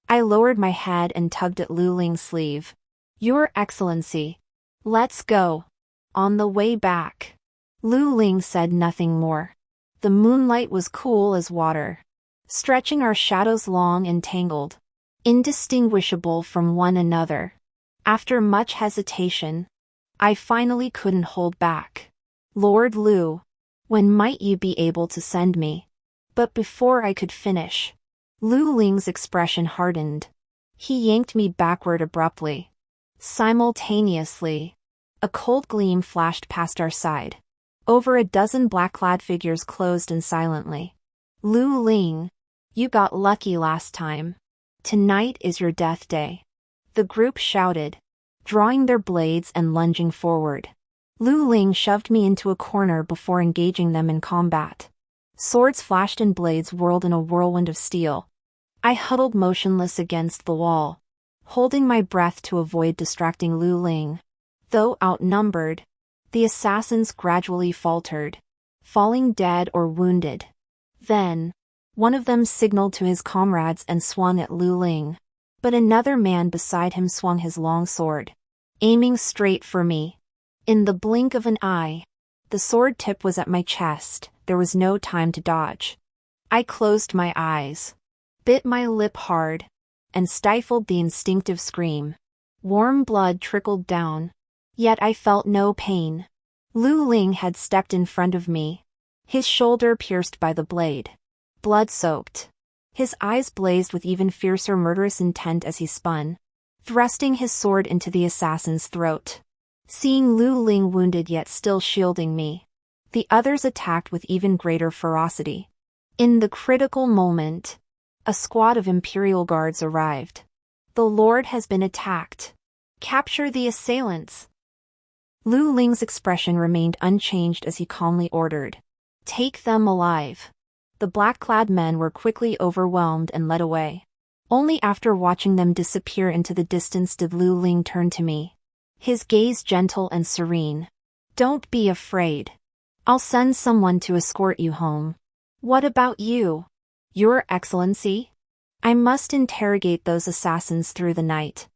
lowered my head and tugged at Lu Ling's sleeve. Your Excellency. Let's go. On the way back, Lu Ling said nothing more. The moonlight was cool as water, stretching our shadows long and tangled, indistinguishable from one another. After much hesitation, I finally couldn't hold back. Lord Lu, when might you be able to send me? But before I could finish, Lu Ling's expression hardened. He yanked me backward abruptly. Simultaneously, a cold gleam flashed past our side. Over a dozen black-clad figures closed in silently. Lu Ling, you got lucky last time. Tonight is your death day. The group shouted, drawing their blades and lunging forward. Lu Ling shoved me into a corner before engaging them in combat. Swords flashed and blades whirled in a whirlwind of steel. I huddled motionless against the wall, holding my breath to avoid distracting Lu Ling. Though outnumbered, the assassins gradually faltered, falling dead or wounded. Then, one of them signaled to his comrades and swung at Lu Ling. But another man beside him swung his long sword, aiming straight for me. In the blink of an eye, the sword tip was at my chest. There was no time to dodge. I closed my eyes, bit my lip hard, and stifled the instinctive scream. Warm blood trickled down, yet I felt no pain. Lu Ling had stepped in front of me, his shoulder pierced by the blade, blood-soaked. His eyes blazed with even fiercer murderous intent as he spun, thrusting his sword into the assassin's throat. Seeing Lu Ling wounded yet still shielding me, the others attacked with even greater ferocity. In the critical moment, a squad of Imperial Guards arrived. The Lord has been attacked. Capture the assailants. Lu Ling's expression remained unchanged as he calmly ordered, take them alive. The black-clad men were quickly overwhelmed and led away. Only after watching them disappear into the distance did Lu Ling turn to me, his gaze gentle and serene. Don't be afraid. I'll send someone to escort you home. What about you, Your Excellency? I must interrogate those assassins through the night.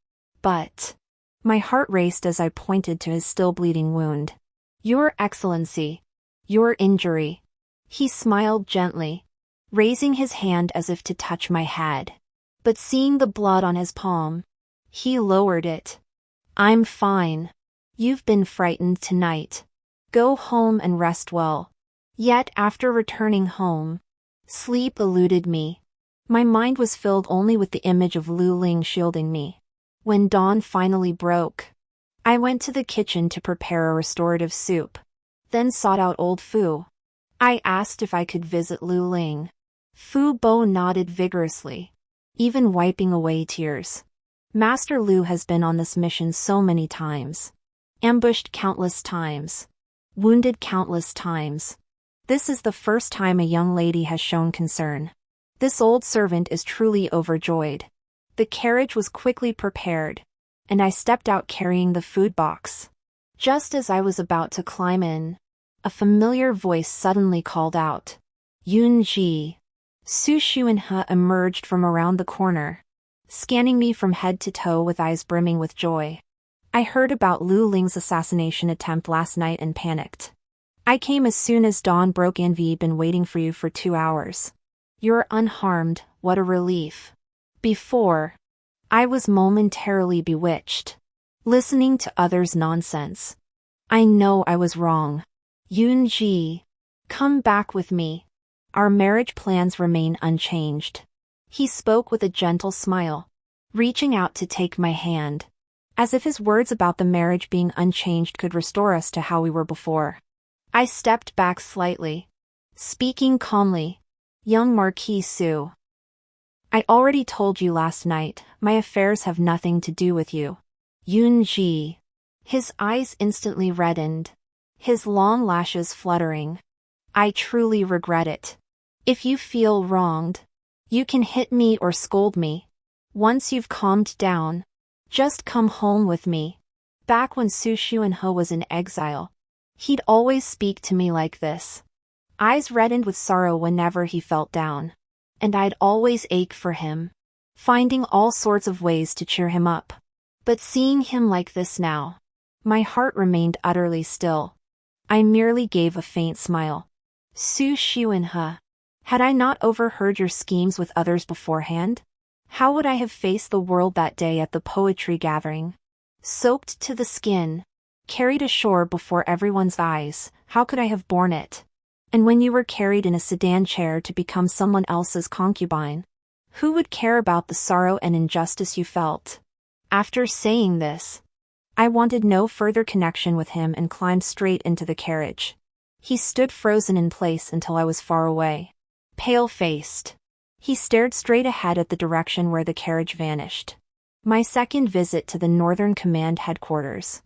But my heart raced as I pointed to his still bleeding wound. Your Excellency, your injury. He smiled gently, raising his hand as if to touch my head. But seeing the blood on his palm, he lowered it. I'm fine. You've been frightened tonight. Go home and rest well. Yet after returning home, sleep eluded me. My mind was filled only with the image of Lu Ling shielding me. When dawn finally broke, I went to the kitchen to prepare a restorative soup, then sought out old Fu. I asked if I could visit Lu Ling. Fu Bo nodded vigorously, even wiping away tears. Master Lu has been on this mission so many times. Ambushed countless times. Wounded countless times. This is the first time a young lady has shown concern. This old servant is truly overjoyed. The carriage was quickly prepared, and I stepped out carrying the food box. Just as I was about to climb in, a familiar voice suddenly called out, Yun Ji. Su Xuanhe emerged from around the corner, scanning me from head to toe with eyes brimming with joy. I heard about Lu Ling's assassination attempt last night and panicked. I came as soon as dawn broke in. We've been waiting for you for 2 hours. You're unharmed, what a relief. Before, I was momentarily bewitched, listening to others' nonsense. I know I was wrong. Yun Ji, come back with me. Our marriage plans remain unchanged. He spoke with a gentle smile, reaching out to take my hand, as if his words about the marriage being unchanged could restore us to how we were before. I stepped back slightly, speaking calmly, Young Marquis Su. I already told you last night, my affairs have nothing to do with you. Yun Ji. His eyes instantly reddened, his long lashes fluttering. I truly regret it. If you feel wronged, you can hit me or scold me. Once you've calmed down, just come home with me. Back when Su Xuanhe was in exile, he'd always speak to me like this. Eyes reddened with sorrow whenever he felt down. And I'd always ache for him, finding all sorts of ways to cheer him up. But seeing him like this now, my heart remained utterly still. I merely gave a faint smile. Su Xuanhe, had I not overheard your schemes with others beforehand? How would I have faced the world that day at the poetry gathering? Soaked to the skin, Carried ashore before everyone's eyes, how could I have borne it? And when you were carried in a sedan chair to become someone else's concubine, who would care about the sorrow and injustice you felt? After saying this, I wanted no further connection with him and climbed straight into the carriage. He stood frozen in place until I was far away. Pale-faced. He stared straight ahead at the direction where the carriage vanished. My second visit to the Northern Command headquarters.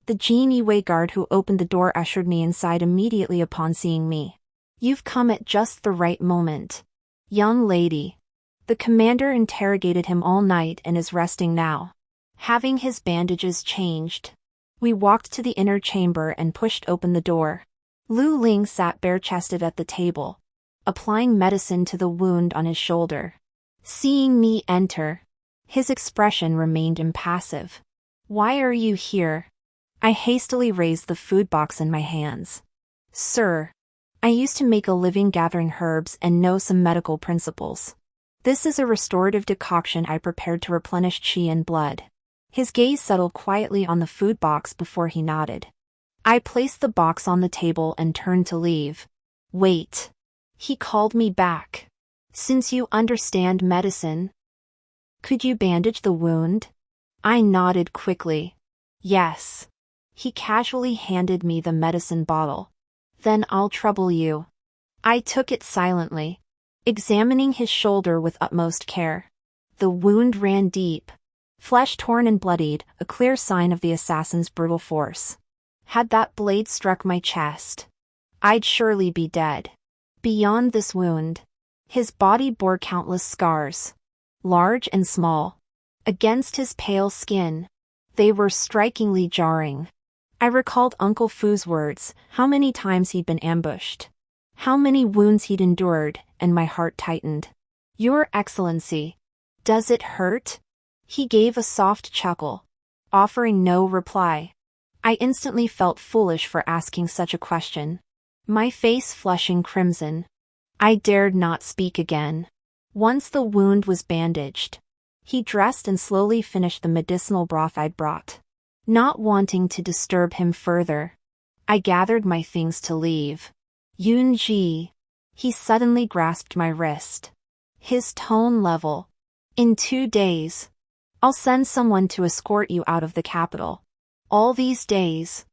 The Jinyiwei guard who opened the door ushered me inside immediately upon seeing me. You've come at just the right moment. Young lady. The commander interrogated him all night and is resting now. Having his bandages changed. We walked to the inner chamber and pushed open the door. Lu Ling sat bare-chested at the table, applying medicine to the wound on his shoulder. Seeing me enter, his expression remained impassive. Why are you here? I hastily raised the food box in my hands. Sir, I used to make a living gathering herbs and know some medical principles. This is a restorative decoction I prepared to replenish qi and blood. His gaze settled quietly on the food box before he nodded. I placed the box on the table and turned to leave. Wait. He called me back. Since you understand medicine, could you bandage the wound? I nodded quickly. Yes. He casually handed me the medicine bottle. Then I'll trouble you. I took it silently, examining his shoulder with utmost care. The wound ran deep. Flesh torn and bloodied, a clear sign of the assassin's brutal force. Had that blade struck my chest, I'd surely be dead. Beyond this wound, his body bore countless scars, large and small. Against his pale skin, they were strikingly jarring. I recalled Uncle Fu's words, how many times he'd been ambushed, how many wounds he'd endured, and my heart tightened. Your Excellency, does it hurt? He gave a soft chuckle, offering no reply. I instantly felt foolish for asking such a question, my face flushing crimson. I dared not speak again. Once the wound was bandaged, he dressed and slowly finished the medicinal broth I'd brought. Not wanting to disturb him further, I gathered my things to leave. Yunji. He suddenly grasped my wrist. His tone level. In 2 days, I'll send someone to escort you out of the capital. All these days,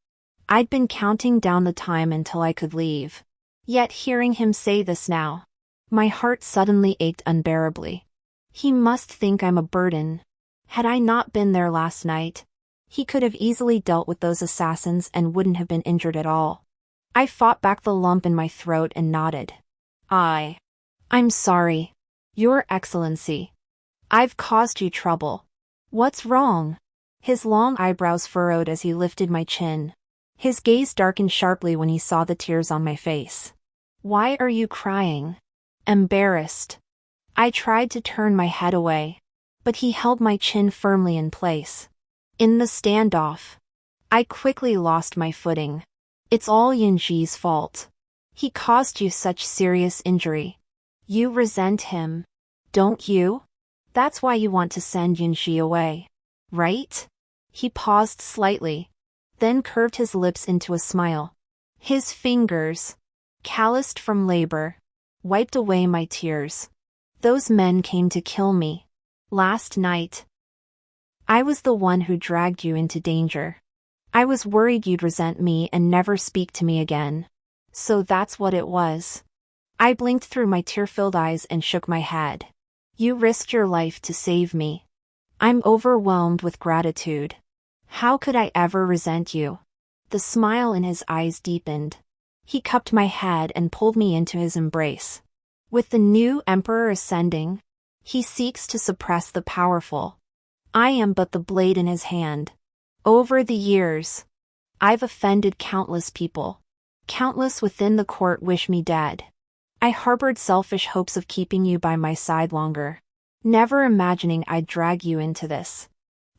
I'd been counting down the time until I could leave. Yet hearing him say this now, my heart suddenly ached unbearably. He must think I'm a burden. Had I not been there last night, he could have easily dealt with those assassins and wouldn't have been injured at all. I fought back the lump in my throat and nodded. I'm sorry, Your Excellency. I've caused you trouble. What's wrong? His long eyebrows furrowed as he lifted my chin. His gaze darkened sharply when he saw the tears on my face. Why are you crying? Embarrassed. I tried to turn my head away, but he held my chin firmly in place. In the standoff, I quickly lost my footing. It's all Yunji's fault. He caused you such serious injury. You resent him, don't you? That's why you want to send Yunji away, right? He paused slightly, then curved his lips into a smile. His fingers, calloused from labor, wiped away my tears. Those men came to kill me. Last night, I was the one who dragged you into danger. I was worried you'd resent me and never speak to me again. So that's what it was. I blinked through my tear-filled eyes and shook my head. You risked your life to save me. I'm overwhelmed with gratitude. How could I ever resent you? The smile in his eyes deepened. He cupped my head and pulled me into his embrace. With the new emperor ascending, he seeks to suppress the powerful. I am but the blade in his hand. Over the years, I've offended countless people. Countless within the court wish me dead. I harbored selfish hopes of keeping you by my side longer, never imagining I'd drag you into this.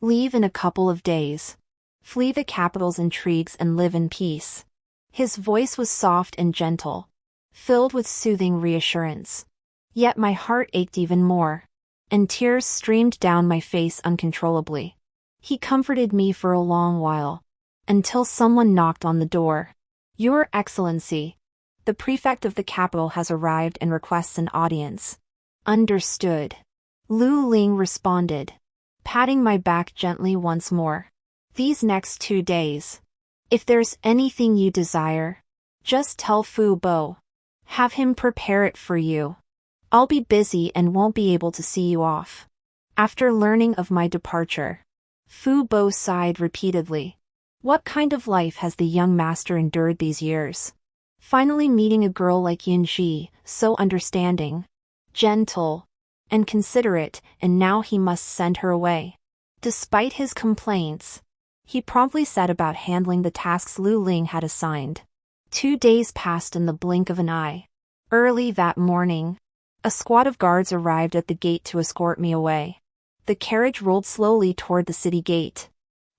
Leave in a couple of days. Flee the capital's intrigues and live in peace. His voice was soft and gentle, filled with soothing reassurance. Yet my heart ached even more, and tears streamed down my face uncontrollably. He comforted me for a long while, until someone knocked on the door. Your Excellency, the prefect of the capital has arrived and requests an audience. Understood. Lu Ling responded, patting my back gently once more. These next 2 days, if there's anything you desire, just tell Fu Bo. Have him prepare it for you. I'll be busy and won't be able to see you off. After learning of my departure, Fu Bo sighed repeatedly. What kind of life has the young master endured these years? Finally meeting a girl like Jinyiwei, so understanding, gentle, and considerate, and now he must send her away. Despite his complaints, he promptly set about handling the tasks Lu Ling had assigned. 2 days passed in the blink of an eye. Early that morning, a squad of guards arrived at the gate to escort me away. The carriage rolled slowly toward the city gate.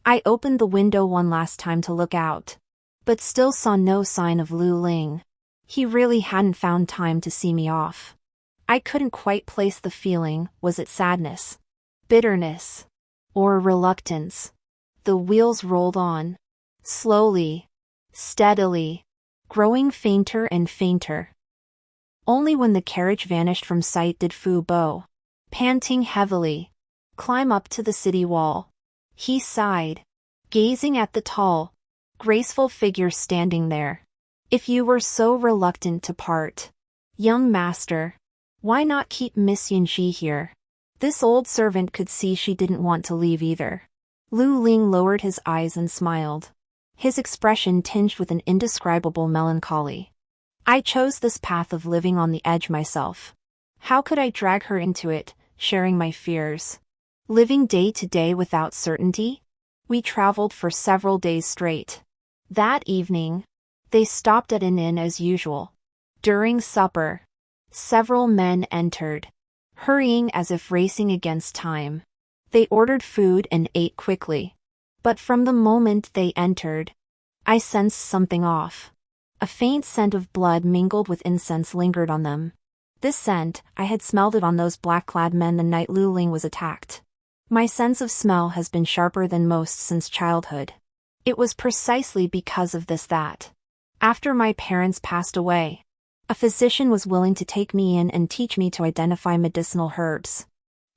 I opened the window one last time to look out, but still saw no sign of Lu Ling. He really hadn't found time to see me off. I couldn't quite place the feeling. Was it sadness, bitterness, or reluctance? The wheels rolled on, slowly, steadily, growing fainter and fainter. Only when the carriage vanished from sight did Fu Bo, panting heavily, climb up to the city wall. He sighed, gazing at the tall, graceful figure standing there. If you were so reluctant to part, young master, why not keep Miss Jinyiwei here? This old servant could see she didn't want to leave either. Lu Ling lowered his eyes and smiled, his expression tinged with an indescribable melancholy. I chose this path of living on the edge myself. How could I drag her into it, sharing my fears? Living day to day without certainty? We traveled for several days straight. That evening, they stopped at an inn as usual. During supper, several men entered, hurrying as if racing against time. They ordered food and ate quickly. But from the moment they entered, I sensed something off. A faint scent of blood mingled with incense lingered on them. This scent, I had smelled it on those black-clad men the night Lu Ling was attacked. My sense of smell has been sharper than most since childhood. It was precisely because of this that, after my parents passed away, a physician was willing to take me in and teach me to identify medicinal herbs.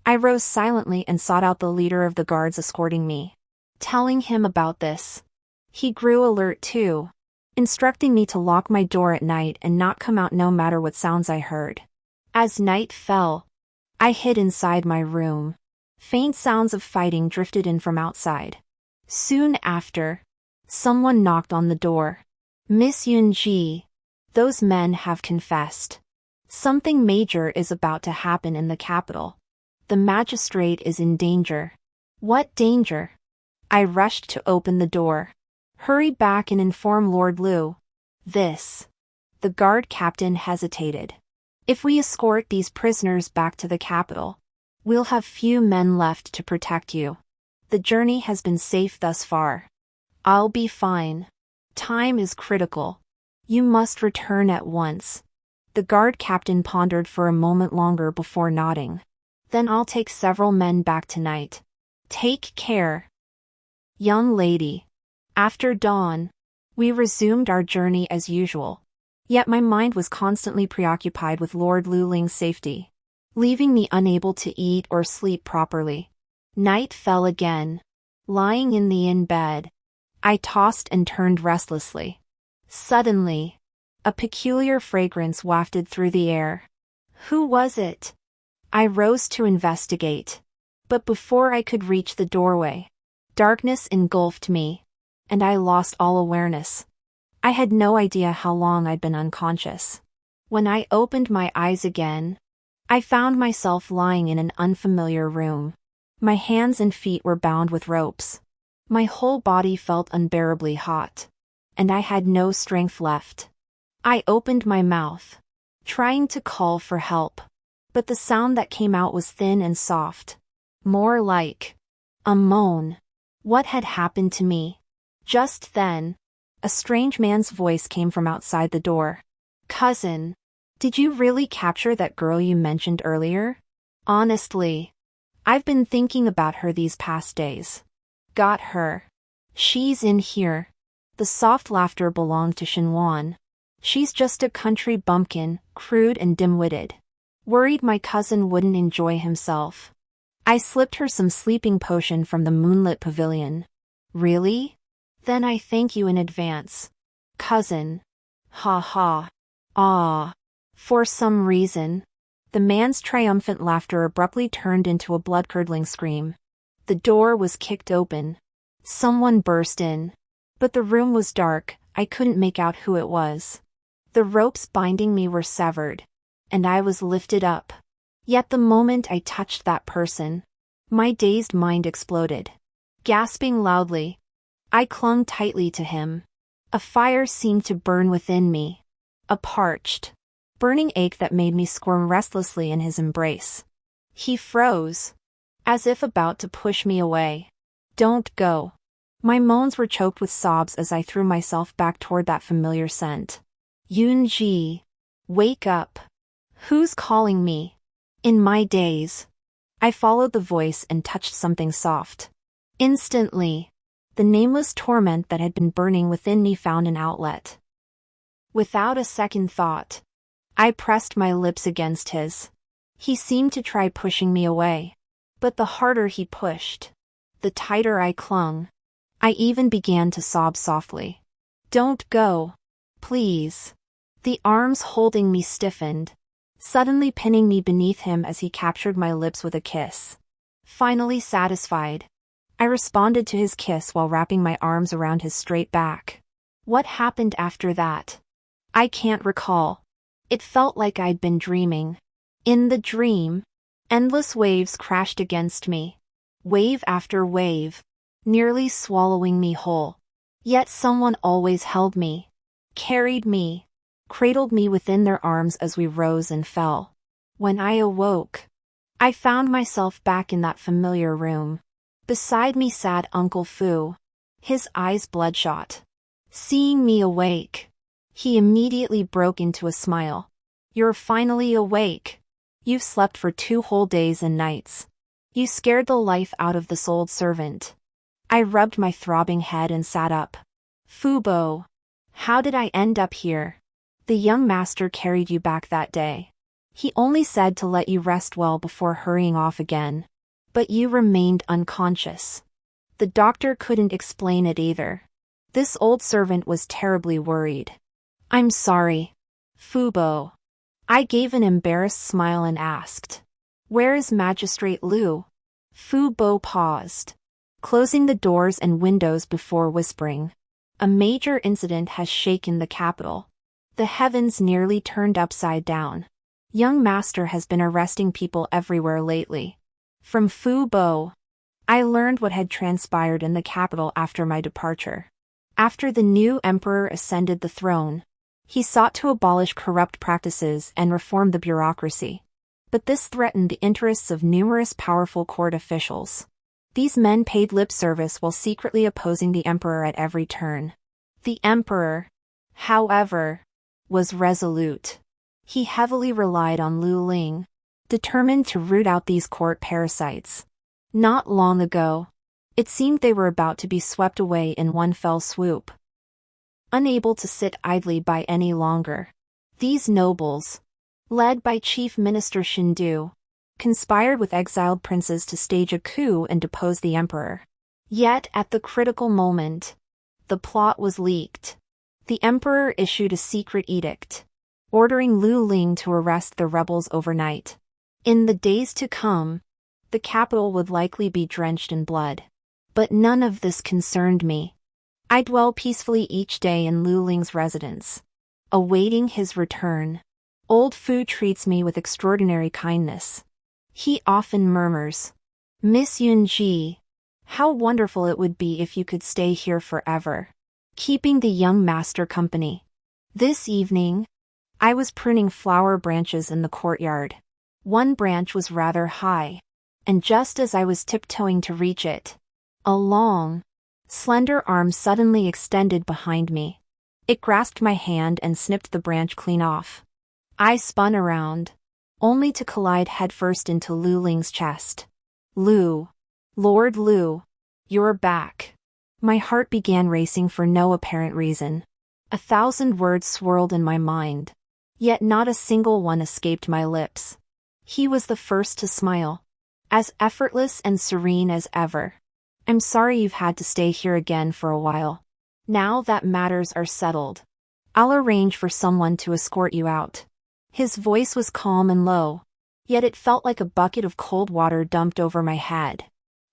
I rose silently and sought out the leader of the guards escorting me. Telling him about this, he grew alert too, instructing me to lock my door at night and not come out no matter what sounds I heard. As night fell, I hid inside my room. Faint sounds of fighting drifted in from outside. Soon after, someone knocked on the door. Miss Jinyiwei, those men have confessed. Something major is about to happen in the capital. The magistrate is in danger. What danger? I rushed to open the door. Hurry back and inform Lord Lu. This. The guard captain hesitated. If we escort these prisoners back to the capital, we'll have few men left to protect you. The journey has been safe thus far. I'll be fine. Time is critical. You must return at once. The guard captain pondered for a moment longer before nodding. Then I'll take several men back tonight. Take care. Young lady. After dawn, we resumed our journey as usual. Yet my mind was constantly preoccupied with Lord Lu Ling's safety, leaving me unable to eat or sleep properly. Night fell again. Lying in the inn bed, I tossed and turned restlessly. Suddenly, a peculiar fragrance wafted through the air. Who was it? I rose to investigate. But before I could reach the doorway, darkness engulfed me, and I lost all awareness. I had no idea how long I'd been unconscious. When I opened my eyes again, I found myself lying in an unfamiliar room. My hands and feet were bound with ropes. My whole body felt unbearably hot, and I had no strength left. I opened my mouth, trying to call for help, but the sound that came out was thin and soft, more like a moan. What had happened to me? Just then, a strange man's voice came from outside the door. Cousin, did you really capture that girl you mentioned earlier? Honestly, I've been thinking about her these past days. Got her. She's in here. The soft laughter belonged to Shinwan. She's just a country bumpkin, crude and dim-witted. Worried my cousin wouldn't enjoy himself. I slipped her some sleeping potion from the moonlit pavilion. Really? Then I thank you in advance. Cousin. Ha ha. Ah. For some reason, the man's triumphant laughter abruptly turned into a blood-curdling scream. The door was kicked open. Someone burst in. But the room was dark, I couldn't make out who it was. The ropes binding me were severed, and I was lifted up. Yet the moment I touched that person, my dazed mind exploded. Gasping loudly, I clung tightly to him. A fire seemed to burn within me. A parched, burning ache that made me squirm restlessly in his embrace. He froze, as if about to push me away. Don't go. My moans were choked with sobs as I threw myself back toward that familiar scent. Yunji, wake up. Who's calling me? In my daze. I followed the voice and touched something soft. Instantly, the nameless torment that had been burning within me found an outlet. Without a second thought, I pressed my lips against his. He seemed to try pushing me away. But the harder he pushed, the tighter I clung. I even began to sob softly. Don't go. Please. The arms holding me stiffened, suddenly pinning me beneath him as he captured my lips with a kiss. Finally satisfied, I responded to his kiss while wrapping my arms around his straight back. What happened after that? I can't recall. It felt like I'd been dreaming. In the dream, endless waves crashed against me. Wave after wave, nearly swallowing me whole. Yet someone always held me, carried me, cradled me within their arms as we rose and fell. When I awoke, I found myself back in that familiar room. Beside me sat Uncle Fu, his eyes bloodshot. Seeing me awake, he immediately broke into a smile. You're finally awake. You've slept for 2 whole days and nights. You scared the life out of this old servant. I rubbed my throbbing head and sat up. Fubo, how did I end up here? The young master carried you back that day. He only said to let you rest well before hurrying off again. But you remained unconscious. The doctor couldn't explain it either. This old servant was terribly worried. I'm sorry. Fubo. I gave an embarrassed smile and asked, where is Magistrate Liu? Fubo paused, closing the doors and windows before whispering. A major incident has shaken the capital. The heavens nearly turned upside down. Young master has been arresting people everywhere lately. From Fubo, I learned what had transpired in the capital after my departure. After the new emperor ascended the throne, he sought to abolish corrupt practices and reform the bureaucracy. But this threatened the interests of numerous powerful court officials. These men paid lip service while secretly opposing the emperor at every turn. The emperor, however, was resolute. He heavily relied on Lu Ling, determined to root out these court parasites. Not long ago, it seemed they were about to be swept away in one fell swoop. Unable to sit idly by any longer, these nobles, led by Chief Minister Shindu, conspired with exiled princes to stage a coup and depose the emperor. Yet at the critical moment, the plot was leaked. The emperor issued a secret edict, ordering Lu Ling to arrest the rebels overnight. In the days to come, the capital would likely be drenched in blood. But none of this concerned me. I dwell peacefully each day in Lu Ling's residence, awaiting his return. Old Fu treats me with extraordinary kindness. He often murmurs, Miss Yunji, how wonderful it would be if you could stay here forever, keeping the young master company. This evening, I was pruning flower branches in the courtyard. One branch was rather high, and just as I was tiptoeing to reach it, a long, slender arm suddenly extended behind me. It grasped my hand and snipped the branch clean off. I spun around, only to collide headfirst into Lu Ling's chest. Lu. Lord Lu. You're back. My heart began racing for no apparent reason. 1,000 words swirled in my mind. Yet not a single one escaped my lips. He was the first to smile. As effortless and serene as ever. I'm sorry you've had to stay here again for a while. Now that matters are settled, I'll arrange for someone to escort you out. His voice was calm and low, yet it felt like a bucket of cold water dumped over my head.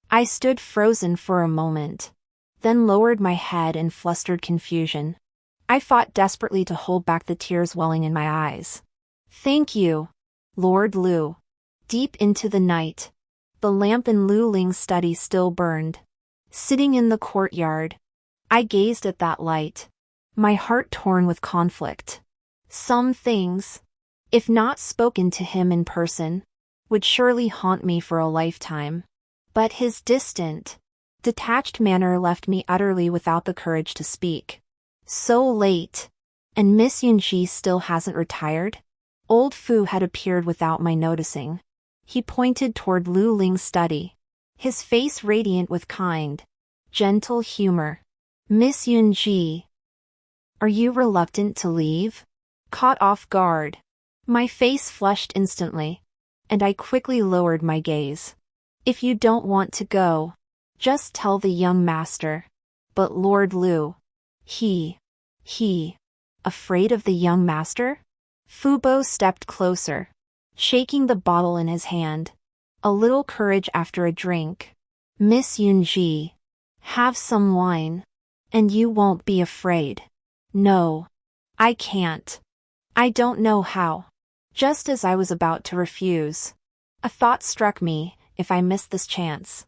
I stood frozen for a moment, then lowered my head in flustered confusion. I fought desperately to hold back the tears welling in my eyes. Thank you, Lord Lu. Deep into the night, the lamp in Lu Ling's study still burned. Sitting in the courtyard, I gazed at that light, my heart torn with conflict. Some things, if not spoken to him in person, would surely haunt me for a lifetime. But his distant, detached manner left me utterly without the courage to speak. So late, and Miss Yunji still hasn't retired? Old Fu had appeared without my noticing. He pointed toward Lu Ling's study, his face radiant with kind, gentle humor. Miss Yunji, are you reluctant to leave? Caught off guard, my face flushed instantly, and I quickly lowered my gaze. If you don't want to go, just tell the young master. But Lord Lu, he, afraid of the young master? Fubo stepped closer, shaking the bottle in his hand. A little courage after a drink. Miss Yunji, have some wine, and you won't be afraid. No, I can't. I don't know how. Just as I was about to refuse, a thought struck me. If I missed this chance,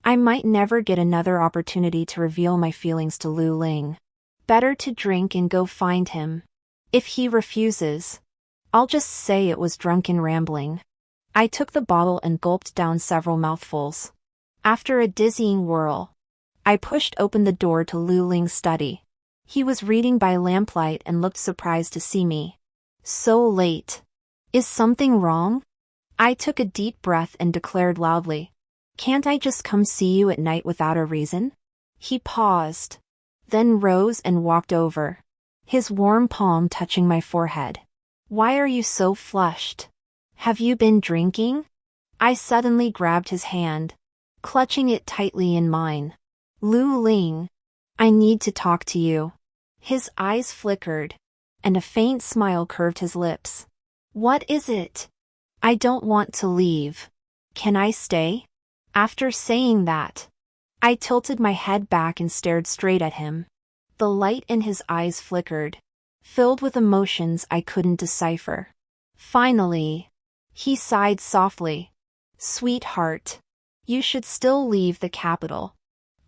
I might never get another opportunity to reveal my feelings to Lu Ling. Better to drink and go find him. If he refuses, I'll just say it was drunken rambling. I took the bottle and gulped down several mouthfuls. After a dizzying whirl, I pushed open the door to Lu Ling's study. He was reading by lamplight and looked surprised to see me. So late. Is something wrong? I took a deep breath and declared loudly. Can't I just come see you at night without a reason? He paused, then rose and walked over, his warm palm touching my forehead. Why are you so flushed? Have you been drinking? I suddenly grabbed his hand, clutching it tightly in mine. Lu Ling, I need to talk to you. His eyes flickered, and a faint smile curved his lips. What is it? I don't want to leave. Can I stay? After saying that, I tilted my head back and stared straight at him. The light in his eyes flickered, filled with emotions I couldn't decipher. Finally, he sighed softly. Sweetheart, you should still leave the capital.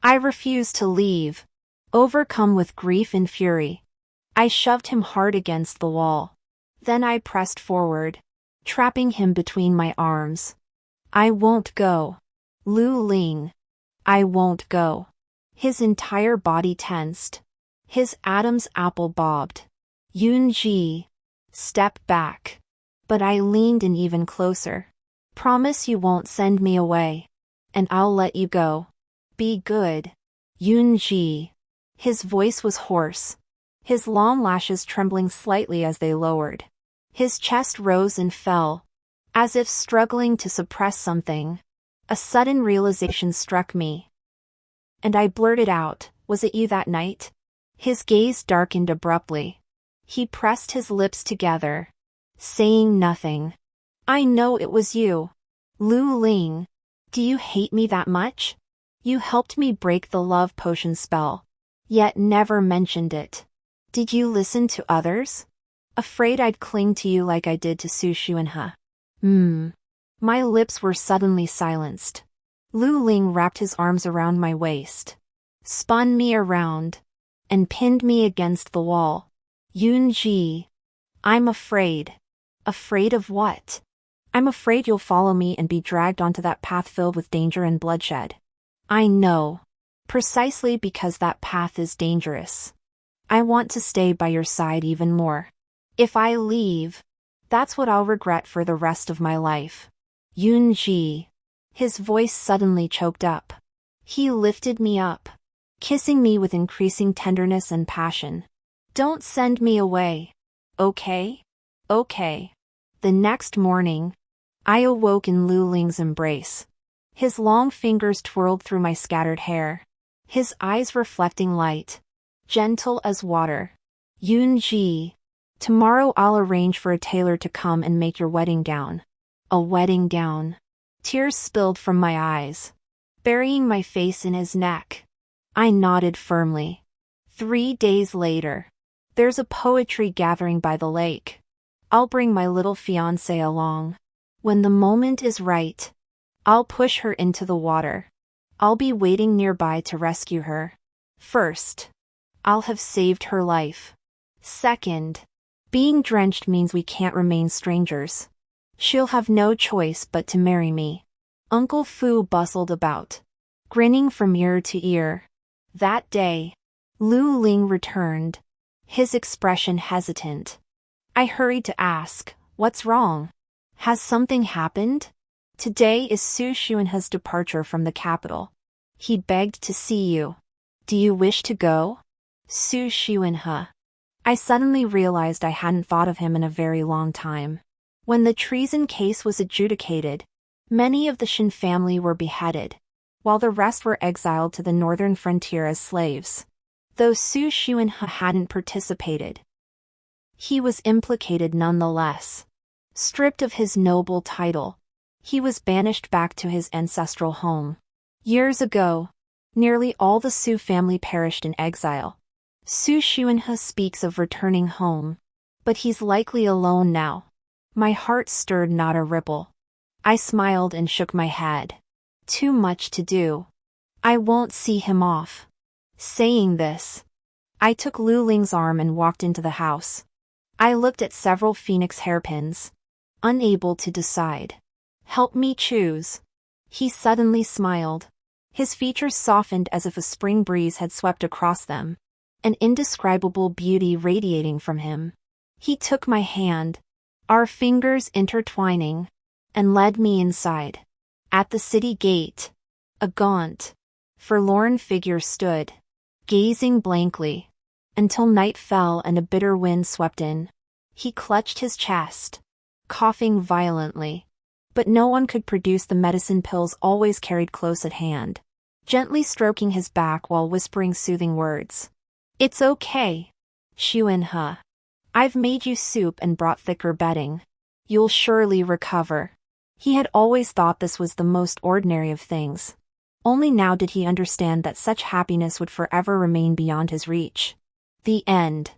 I refused to leave, overcome with grief and fury. I shoved him hard against the wall. Then I pressed forward, trapping him between my arms. I won't go. Lu Ling, I won't go. His entire body tensed. His Adam's apple bobbed. Yunji, step back. But I leaned in even closer. Promise you won't send me away, and I'll let you go. Be good. Yunji. His voice was hoarse, his long lashes trembling slightly as they lowered. His chest rose and fell, as if struggling to suppress something. A sudden realization struck me, and I blurted out, was it you that night? His gaze darkened abruptly. He pressed his lips together, saying nothing. I know it was you. Lu Ling, do you hate me that much? You helped me break the love potion spell, yet never mentioned it. Did you listen to others? Afraid I'd cling to you like I did to Su Xuanhe. My lips were suddenly silenced. Lu Ling wrapped his arms around my waist, spun me around, and pinned me against the wall. Yunji, I'm afraid. Afraid of what? I'm afraid you'll follow me and be dragged onto that path filled with danger and bloodshed. I know. Precisely because that path is dangerous. I want to stay by your side even more. If I leave, that's what I'll regret for the rest of my life. Yunji. His voice suddenly choked up. He lifted me up, kissing me with increasing tenderness and passion. Don't send me away. Okay? Okay. The next morning, I awoke in Lu Ling's embrace. His long fingers twirled through my scattered hair. His eyes reflecting light. Gentle as water. Yunji. Tomorrow I'll arrange for a tailor to come and make your wedding gown. A wedding gown. Tears spilled from my eyes, burying my face in his neck. I nodded firmly. 3 days later. There's a poetry gathering by the lake. I'll bring my little fiancé along. When the moment is right, I'll push her into the water. I'll be waiting nearby to rescue her. First, I'll have saved her life. Second, being drenched means we can't remain strangers. She'll have no choice but to marry me. Uncle Fu bustled about, grinning from ear to ear. That day, Lu Ling returned, his expression hesitant. I hurried to ask, "What's wrong? Has something happened?" Today is Su Xuanhe's departure from the capital. He begged to see you. Do you wish to go? Su Xuanhe. I suddenly realized I hadn't thought of him in a very long time. When the treason case was adjudicated, many of the Shin family were beheaded, while the rest were exiled to the northern frontier as slaves. Though Su Xuanhe hadn't participated, he was implicated nonetheless. Stripped of his noble title, he was banished back to his ancestral home. Years ago, nearly all the Su family perished in exile. Su Xuanhe speaks of returning home, but he's likely alone now. My heart stirred not a ripple. I smiled and shook my head. Too much to do. I won't see him off. Saying this, I took Lu Ling's arm and walked into the house. I looked at several phoenix hairpins, unable to decide. Help me choose. He suddenly smiled. His features softened as if a spring breeze had swept across them, an indescribable beauty radiating from him. He took my hand, our fingers intertwining, and led me inside. At the city gate, a gaunt, forlorn figure stood, gazing blankly, until night fell and a bitter wind swept in. He clutched his chest, coughing violently, but no one could produce the medicine pills always carried close at hand, gently stroking his back while whispering soothing words. It's okay, Xuanhe. I've made you soup and brought thicker bedding. You'll surely recover. He had always thought this was the most ordinary of things. Only now did he understand that such happiness would forever remain beyond his reach. The end.